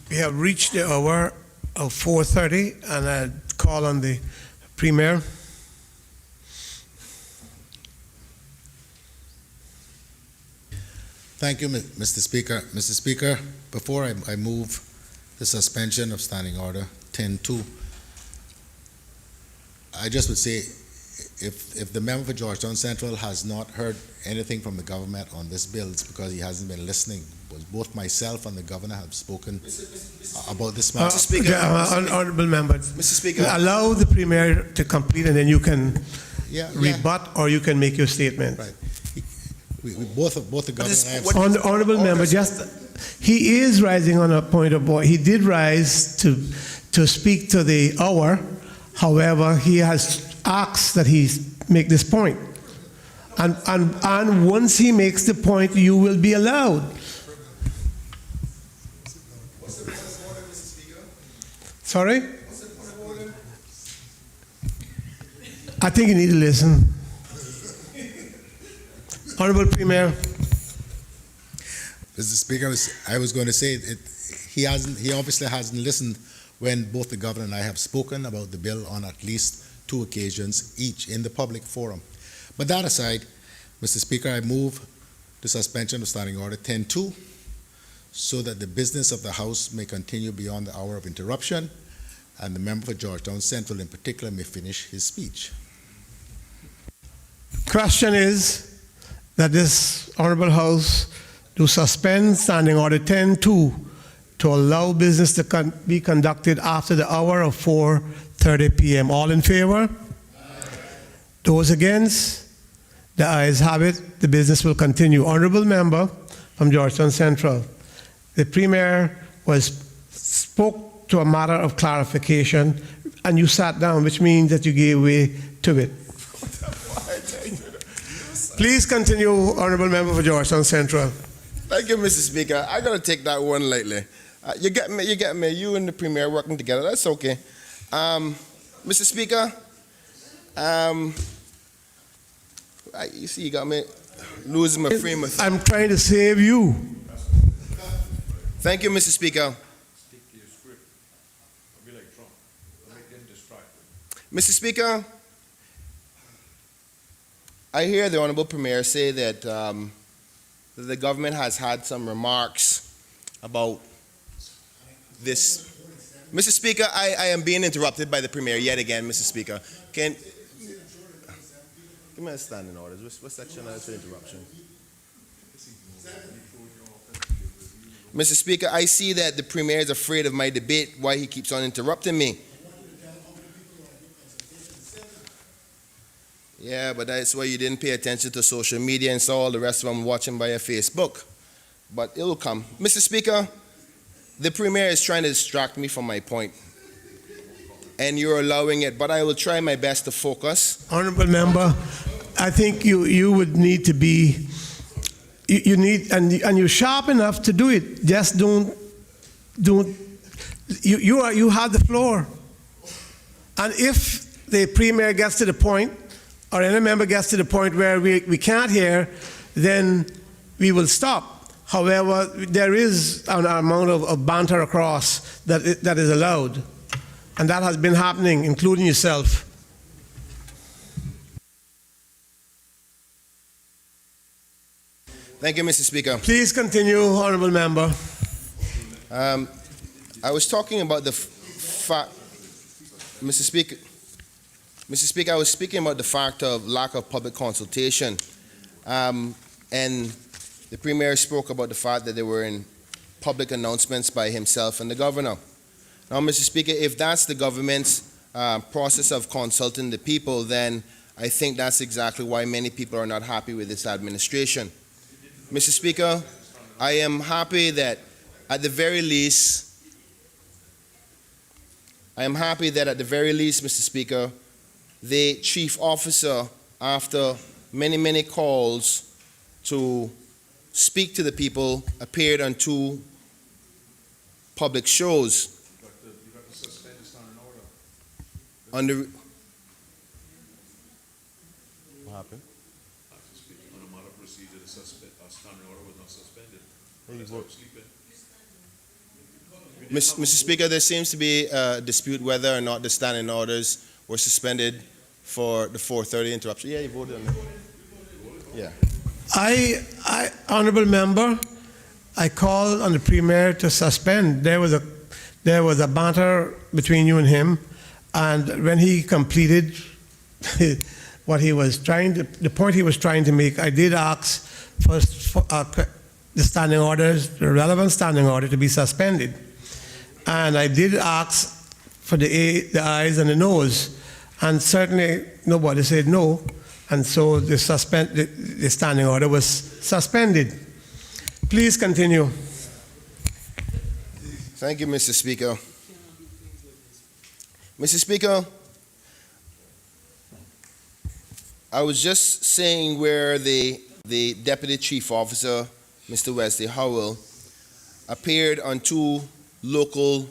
we have reached the hour of 4:30, and I call on the Premier. Thank you, Mr. Speaker. Mr. Speaker, before I move the suspension of Standing Order 10-2, I just would say, if the member for Georgetown Central has not heard anything from the government on this bill, it's because he hasn't been listening. Both myself and the governor have spoken about this matter. Mr. Speaker, Honorable members, Mr. Speaker, allow the Premier to complete, and then you can Yeah, rebut or you can make your statement. Right. We both the governor and I have Honorable member, he is rising on a point of order. He did rise to speak to the hour. However, he has asked that he make this point. And once he makes the point, you will be allowed. Sorry? I think you need to listen. Honorable Premier. Mr. Speaker, I was going to say he obviously hasn't listened when both the governor and I have spoken about the bill on at least 2 occasions each in the public forum. But that aside, Mr. Speaker, I move the suspension of Standing Order 10-2 so that the business of the House may continue beyond the hour of interruption, and the member for Georgetown Central in particular may finish his speech. Question is that this Honorable House do suspend Standing Order 10-2 to allow business to be conducted after the hour of 4:30 p.m. All in favor? Those against? The ayes have it. The business will continue. Honorable member from Georgetown Central, the Premier spoke to a matter of clarification, and you sat down, which means that you gave way to it. Please continue, Honorable member for Georgetown Central. thank you, Mr. Speaker. I gotta take that one lightly. You get me. You and the Premier working together. That's okay. Mr. Speaker, you see, you got me losing my frame of thought. I'm trying to save you. Thank you, Mr. Speaker. Stick to your script. Don't be like Trump. Don't make them distracted. Mr. Speaker, I hear the Honorable Premier say that the government has had some remarks about this. Mr. Speaker, I am being interrupted by the Premier yet again, Mr. Speaker. Give me a standing order. What section is the interruption? Mr. Speaker, I see that the Premier is afraid of my debate, why he keeps on interrupting me. Yeah, but that's why you didn't pay attention to social media and saw all the rest of them watching by your Facebook. But it will come. Mr. Speaker, the Premier is trying to distract me from my point. And you're allowing it, but I will try my best to focus. Honorable member, I think you would need to be, you need, and you're sharp enough to do it. Just don't, you have the floor. And if the Premier gets to the point, or any member gets to the point where we can't hear, then we will stop. However, there is an amount of banter across that is allowed. And that has been happening, including yourself. Thank you, Mr. Speaker. Please continue, honorable member. I was talking about the fact, Mr. Speaker, I was speaking about the fact of lack of public consultation. And the Premier spoke about the fact that there were in public announcements by himself and the governor. Now, Mr. Speaker, if that's the government's process of consulting the people, then I think that's exactly why many people are not happy with this administration. Mr. Speaker, I am happy that at the very least, Mr. Speaker, the chief officer, after many, many calls to speak to the people, appeared on 2 public shows. You got to suspend the standing order. Under what happened? Mr. Speaker, on a matter of procedure, the standing order was not suspended. Unless I was sleeping. Mr. Speaker, there seems to be a dispute whether or not the standing orders were suspended for the 4:30 interruption. Yeah, you voted on it. Yeah. Honorable member, I called on the Premier to suspend. There was a banter between you and him, and when he completed what he was trying to, the point he was trying to make, I did ask for the standing orders, the relevant standing order, to be suspended, and I did ask for the ayes and the noes, and certainly nobody said no, and so the standing order was suspended. Please continue. Thank you, Mr. Speaker. Mr. Speaker, I was just saying where the Deputy Chief Officer, Mr. Wesley Howell, appeared on 2 local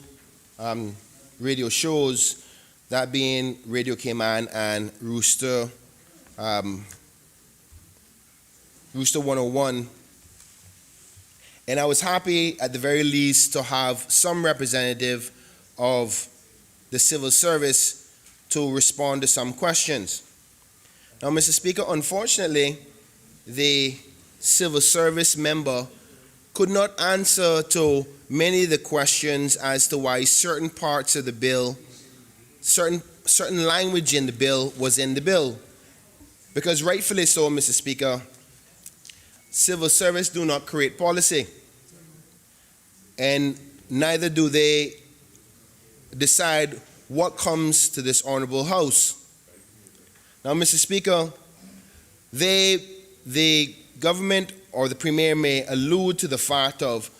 radio shows, that being Radio Cayman and Rooster 101. And I was happy at the very least to have some representative of the civil service to respond to some questions. Now, Mr. Speaker, unfortunately, the civil service member could not answer to many of the questions as to why certain parts of the bill, certain language in the bill was in the bill. Because rightfully so, Mr. Speaker, civil service do not create policy, and neither do they decide what comes to this honorable House. Now, Mr. Speaker, the government or the Premier may allude to the fact of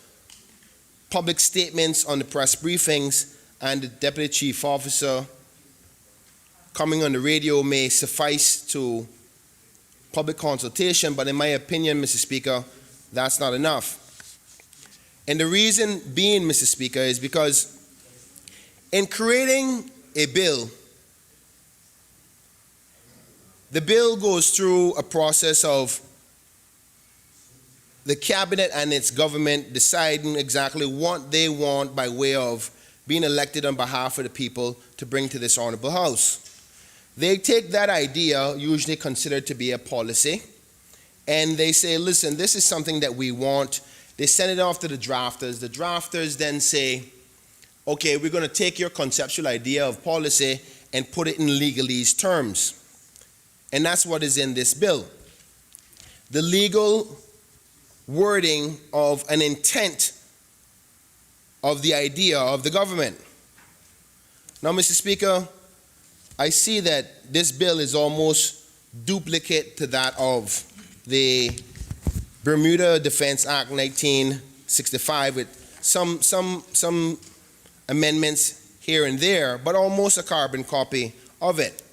public statements on the press briefings, and the Deputy Chief Officer coming on the radio may suffice to public consultation, but in my opinion, Mr. Speaker, that's not enough. And the reason being, Mr. Speaker, is because in creating a bill, the bill goes through a process of the cabinet and its government deciding exactly what they want by way of being elected on behalf of the people to bring to this honorable House. They take that idea, usually considered to be a policy, and they say, listen, this is something that we want. They send it off to the drafters. The drafters then say, okay, we're going to take your conceptual idea of policy and put it in legalese terms. And that's what is in this bill. The legal wording of an intent of the idea of the government. Now, Mr. Speaker, I see that this bill is almost duplicate to that of the Bermuda Defense Act 1965 with some amendments here and there, but almost a carbon copy of it.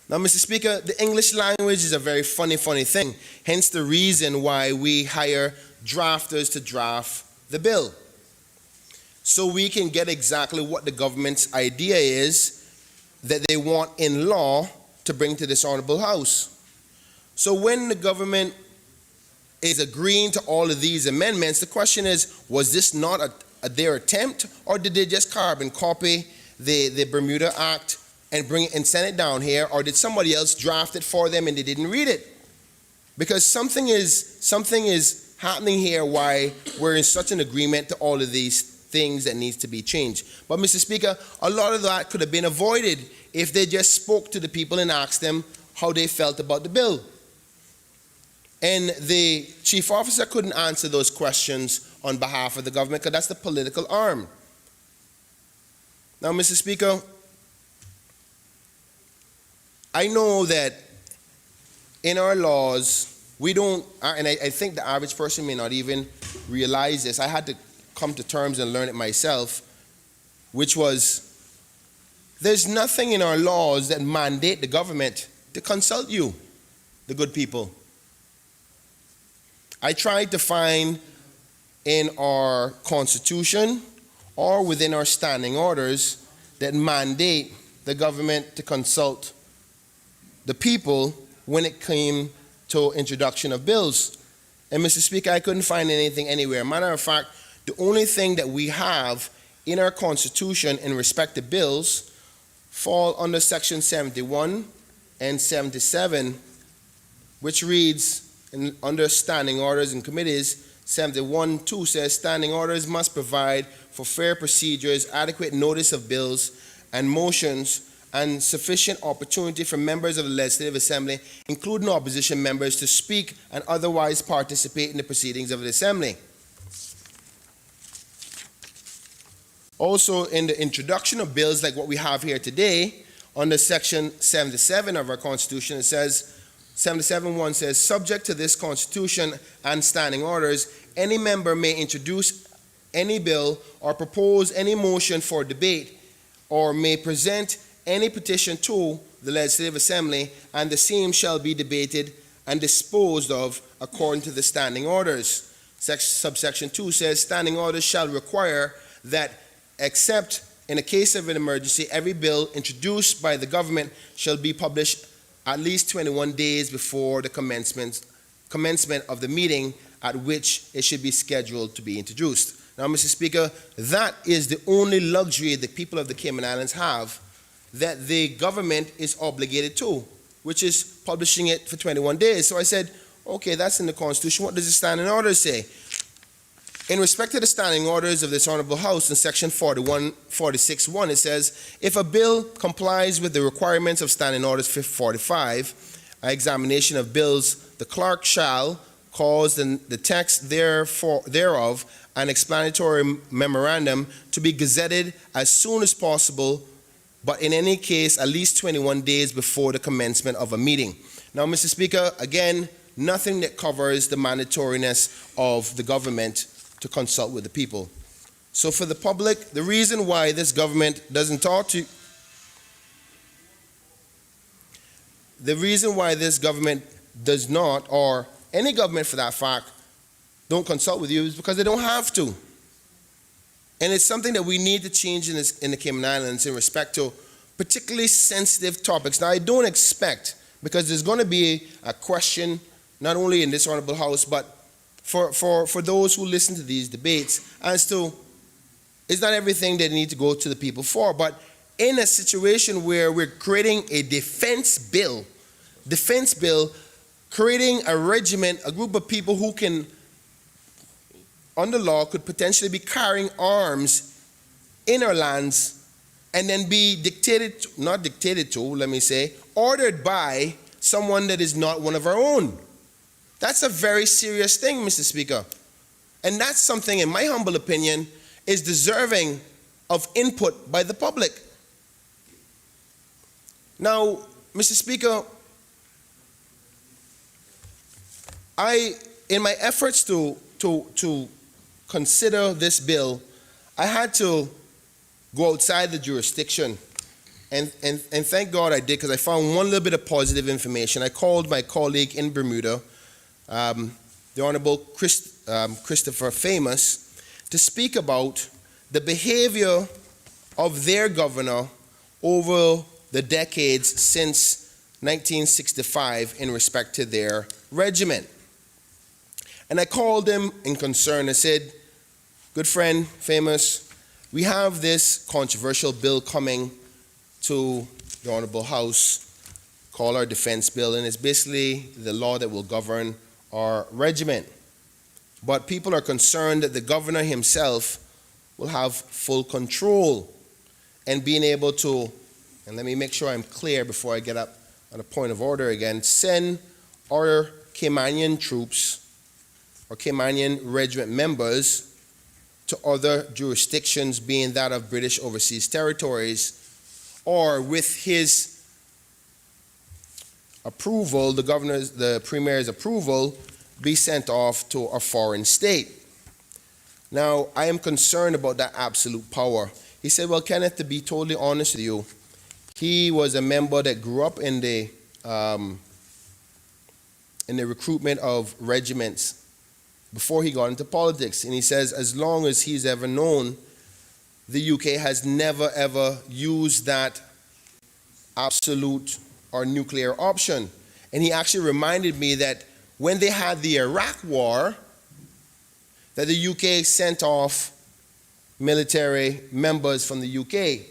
Now, Mr. Speaker, the English language is a very funny thing, hence the reason why we hire drafters to draft the bill, so we can get exactly what the government's idea is that they want in law to bring to this honorable House. So when the government is agreeing to all of these amendments, the question is, was this not their attempt, or did they just carbon copy the Bermuda Act and bring it and send it down here, or did somebody else draft it for them and they didn't read it? Because something is happening here why we're in such an agreement to all of these things that needs to be changed. But Mr. Speaker, a lot of that could have been avoided if they just spoke to the people and asked them how they felt about the bill. And the chief officer couldn't answer those questions on behalf of the government because that's the political arm. Now, Mr. Speaker, I know that in our laws, we don't, and I think the average person may not even realize this. I had to come to terms and learn it myself, which was, there's nothing in our laws that mandate the government to consult you, the good people. I tried to find in our Constitution or within our standing orders that mandate the government to consult the people when it came to introduction of bills. And Mr. Speaker, I couldn't find anything anywhere. Matter of fact, the only thing that we have in our Constitution in respect to bills fall under Section 71 and 77, which reads, under standing orders and committees, 71(2) says standing orders must provide for fair procedures, adequate notice of bills and motions, and sufficient opportunity for members of the Legislative Assembly, including opposition members, to speak and otherwise participate in the proceedings of the Assembly. Also, in the introduction of bills like what we have here today, under Section 77 of our Constitution, it says, 77(1) says, subject to this Constitution and standing orders, any member may introduce any bill or propose any motion for debate, or may present any petition to the Legislative Assembly, and the same shall be debated and disposed of according to the standing orders. Subsection 2 says, standing orders shall require that, except in a case of an emergency, every bill introduced by the government shall be published at least 21 days before the commencement of the meeting at which it should be scheduled to be introduced. Now, Mr. Speaker, that is the only luxury the people of the Cayman Islands have that the government is obligated to, which is publishing it for 21 days. So I said, okay, that's in the Constitution. What does the standing orders say? In respect to the standing orders of this Honorable House, in Section 46(1), it says, if a bill complies with the requirements of Standing Orders 45, examination of bills, the clerk shall cause the text thereof an explanatory memorandum to be gazetted as soon as possible, but in any case, at least 21 days before the commencement of a meeting. Now, Mr. Speaker, again, nothing that covers the mandatoriness of the government to consult with the people. So for the public, the reason why this government doesn't talk to, the reason why this government does not, or any government for that fact, don't consult with you is because they don't have to. And it's something that we need to change in the Cayman Islands in respect to particularly sensitive topics. Now, I don't expect, because there's going to be a question, not only in this Honorable House, but for those who listen to these debates, as to, it's not everything they need to go to the people for, but in a situation where we're creating a defense bill, creating a regiment, a group of people who can, under law, could potentially be carrying arms in our lands and then be ordered by someone that is not one of our own. That's a very serious thing, Mr. Speaker. And that's something, in my humble opinion, is deserving of input by the public. Now, Mr. Speaker, in my efforts to consider this bill, I had to go outside the jurisdiction. And thank God I did, because I found one little bit of positive information. I called my colleague in Bermuda, the Honorable Christopher Famous, to speak about the behavior of their governor over the decades since 1965 in respect to their regiment. And I called him in concern. I said, good friend, Famous, we have this controversial bill coming to the Honorable House called our Defense Bill, and it's basically the law that will govern our regiment. But people are concerned that the governor himself will have full control and being able to, and let me make sure I'm clear before I get up on a point of order again, send our Caymanian troops or Caymanian regiment members to other jurisdictions, being that of British overseas territories, or with his approval, the Premier's approval, be sent off to a foreign state. Now, I am concerned about that absolute power. He said, well, Kenneth, to be totally honest with you, he was a member that grew up in the recruitment of regiments before he got into politics. And he says, as long as he's ever known, the UK has never, ever used that absolute or nuclear option. And he actually reminded me that when they had the Iraq War, that the UK sent off military members from the UK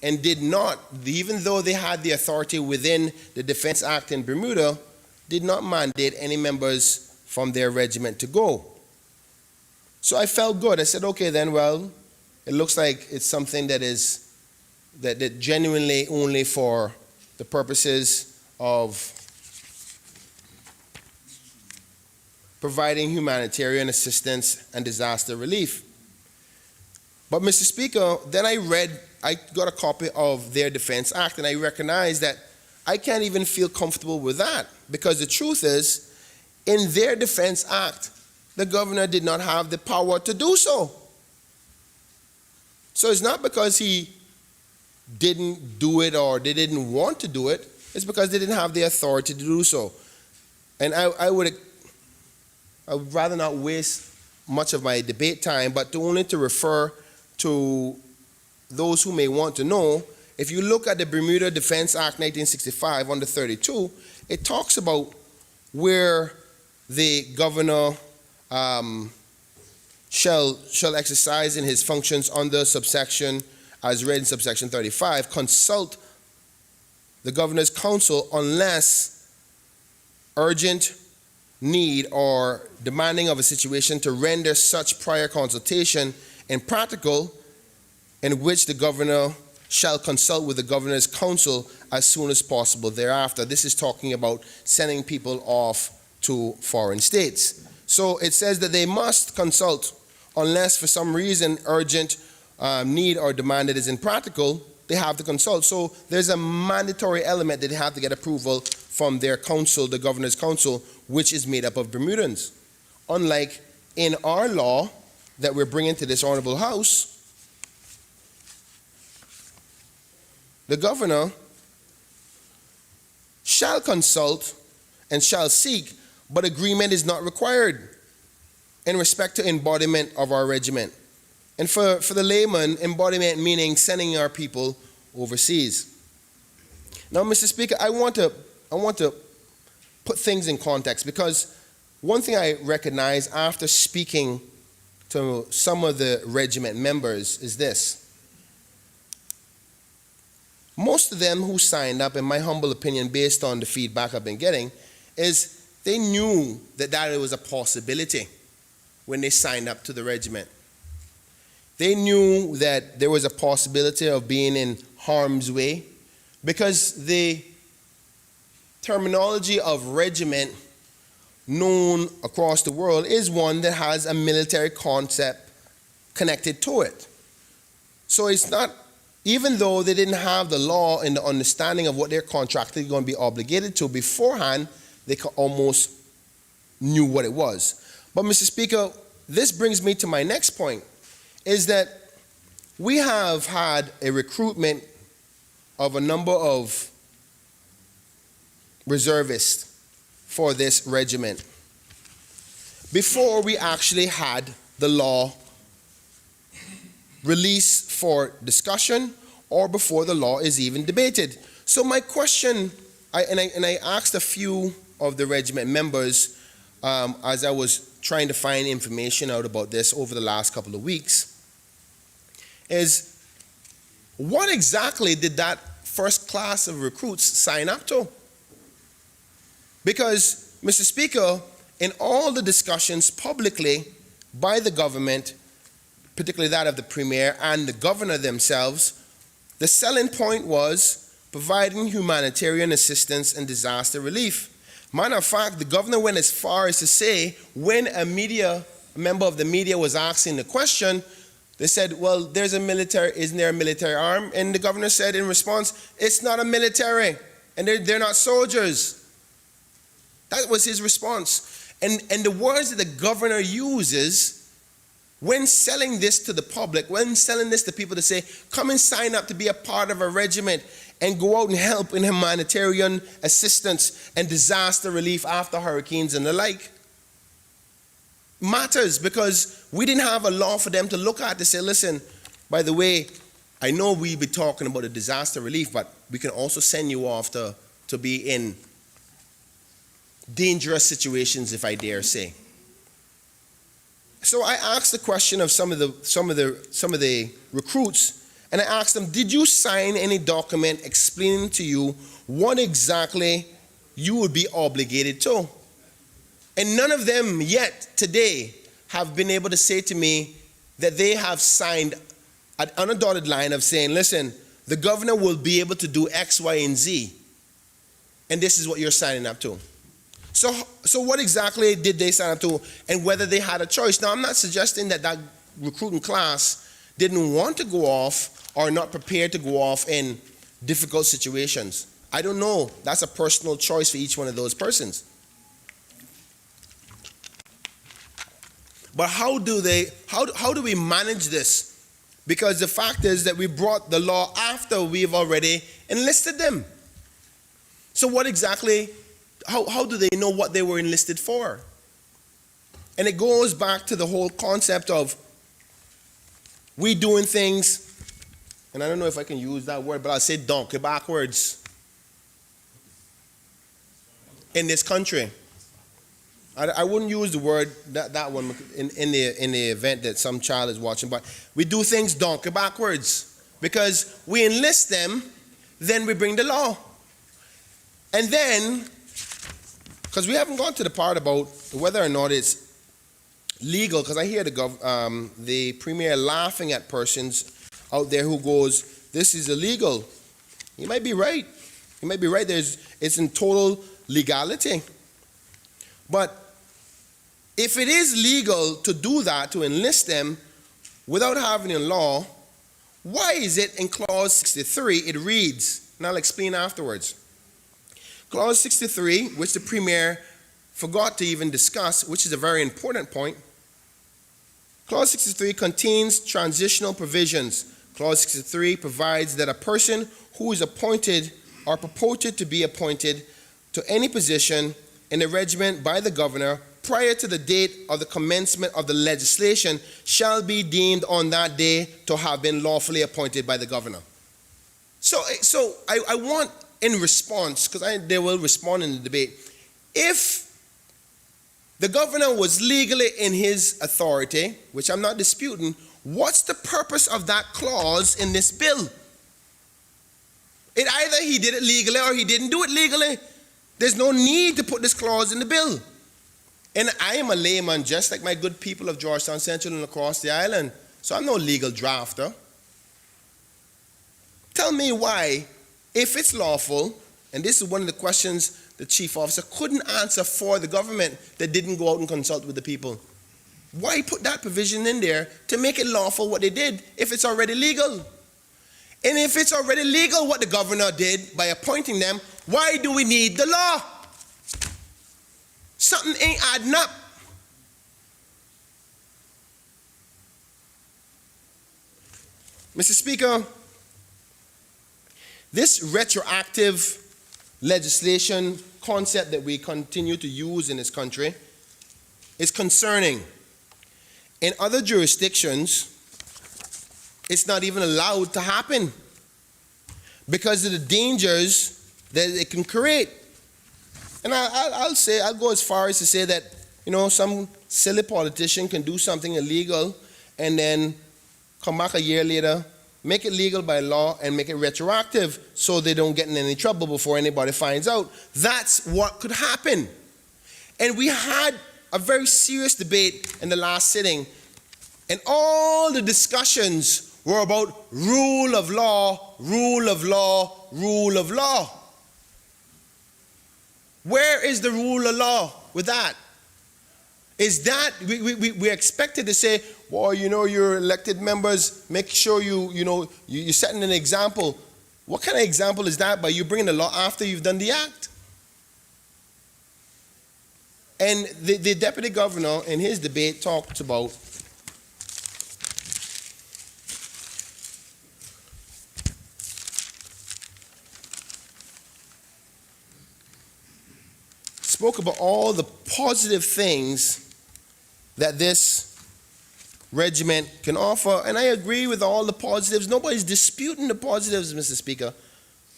and did not, even though they had the authority within the Defense Act in Bermuda, did not mandate any members from their regiment to go. So I felt good. I said, okay then, well, it looks like it's something that is that genuinely only for the purposes of providing humanitarian assistance and disaster relief. But Mr. Speaker, then I got a copy of their Defense Act, and I recognized that I can't even feel comfortable with that, because the truth is, in their Defense Act, the governor did not have the power to do so. So it's not because he didn't do it or they didn't want to do it, it's because they didn't have the authority to do so. And I would rather not waste much of my debate time, but only to refer to those who may want to know. If you look at the Bermuda Defense Act 1965 under 32, it talks about where the governor shall exercise in his functions under subsection, as read in subsection 35, consult the governor's council unless urgent need or demanding of a situation to render such prior consultation impractical, in which the governor shall consult with the governor's council as soon as possible thereafter. This is talking about sending people off to foreign states. So it says that they must consult unless for some reason urgent need or demand that is impractical, they have to consult. So there's a mandatory element that they have to get approval from their council, the governor's council, which is made up of Bermudans. Unlike in our law that we're bringing to this honorable house, the governor shall consult and shall seek, but agreement is not required in respect to embodiment of our regiment. And for the layman, embodiment meaning sending our people overseas. Now, Mr. Speaker, I want to put things in context, because one thing I recognize after speaking to some of the regiment members is this. Most of them who signed up, in my humble opinion, based on the feedback I've been getting, is they knew that it was a possibility when they signed up to the regiment. They knew that there was a possibility of being in harm's way, because the terminology of regiment known across the world is one that has a military concept connected to it. So it's not, even though they didn't have the law and the understanding of what they're contractually going to be obligated to beforehand, they could almost knew what it was. But Mr. Speaker, this brings me to my next point, is that we have had a recruitment of a number of reservists for this regiment before we actually had the law released for discussion or before the law is even debated. So my question, I asked a few of the regiment members as I was trying to find information out about this over the last couple of weeks, is what exactly did that first class of recruits sign up to? Because, Mr. Speaker, in all the discussions publicly by the government, particularly that of the Premier and the Governor themselves, the selling point was providing humanitarian assistance and disaster relief. Matter of fact, the Governor went as far as to say, when a member of the media was asking the question, they said, well, isn't there a military arm? And the Governor said in response, it's not a military, and they're not soldiers. That was his response. And the words that the Governor uses when selling this to the public, when selling this to people to say, come and sign up to be a part of a regiment and go out and help in humanitarian assistance and disaster relief after hurricanes and the like, matters, because we didn't have a law for them to look at to say, listen, by the way, I know we be talking about the disaster relief, but we can also send you off to be in dangerous situations, if I dare say. So I asked the question of some of the recruits, and I asked them, did you sign any document explaining to you what exactly you would be obligated to? And none of them yet today have been able to say to me that they have signed on a dotted line of saying, listen, the Governor will be able to do X, Y, and Z, and this is what you're signing up to. So what exactly did they sign up to, and whether they had a choice? Now, I'm not suggesting that that recruiting class didn't want to go off or not prepared to go off in difficult situations. I don't know. That's a personal choice for each one of those persons. But how do we manage this? Because the fact is that we brought the law after we've already enlisted them. So what exactly, how do they know what they were enlisted for? And it goes back to the whole concept of we doing things, and I don't know if I can use that word, but I'll say donkey backwards in this country. I wouldn't use the word, that one, in the event that some child is watching, but we do things donkey backwards because we enlist them, then we bring the law. And then, because we haven't gone to the part about whether or not it's legal, because I hear the Premier laughing at persons out there who goes, this is illegal. He might be right. He might be right. It's in total legality. But if it is legal to do that, to enlist them without having a law, why is it in Clause 63 it reads, and I'll explain afterwards. Clause 63, which the Premier forgot to even discuss, which is a very important point. Clause 63 contains transitional provisions. Clause 63 provides that a person who is appointed or purported to be appointed to any position in the regiment by the Governor prior to the date of the commencement of the legislation shall be deemed on that day to have been lawfully appointed by the Governor. So I want, in response, because they will respond in the debate, if the Governor was legally in his authority, which I'm not disputing, what's the purpose of that clause in this bill? Either he did it legally or he didn't do it legally. There's no need to put this clause in the bill. And I am a layman, just like my good people of Georgetown Central and across the island. So I'm no legal drafter. Tell me why, if it's lawful, and this is one of the questions the chief officer couldn't answer for the government that didn't go out and consult with the people. Why put that provision in there to make it lawful what they did if it's already legal? And if it's already legal what the Governor did by appointing them, why do we need the law? Something ain't adding up. Mr. Speaker, this retroactive legislation concept that we continue to use in this country is concerning. In other jurisdictions, it's not even allowed to happen because of the dangers that it can create. And I'll go as far as to say that, some silly politician can do something illegal and then come back a year later, make it legal by law, and make it retroactive so they don't get in any trouble before anybody finds out. That's what could happen. And we had a very serious debate in the last sitting, and all the discussions were about rule of law, rule of law, rule of law. Where is the rule of law with that? Is that, we're expected to say, well, your elected members, make sure you're setting an example. What kind of example is that by you bringing the law after you've done the act? And the deputy governor in his debate talked about spoke about all the positive things that this regiment can offer, and I agree with all the positives. Nobody's disputing the positives, Mr. Speaker.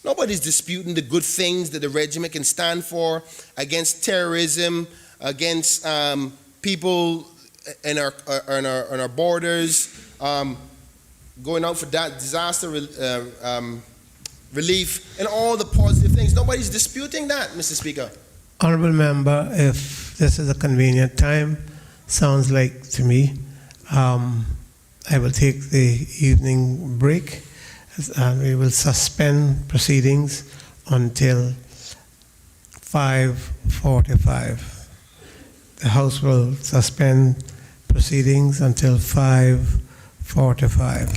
Nobody's disputing the good things that the regiment can stand for against terrorism, against people in our borders, going out for that disaster relief, and all the positive things. Nobody's disputing that, Mr. Speaker. Honorable member, if this is a convenient time, sounds like to me, I will take the evening break and we will suspend proceedings until 5:45. The House will suspend proceedings until 5:45.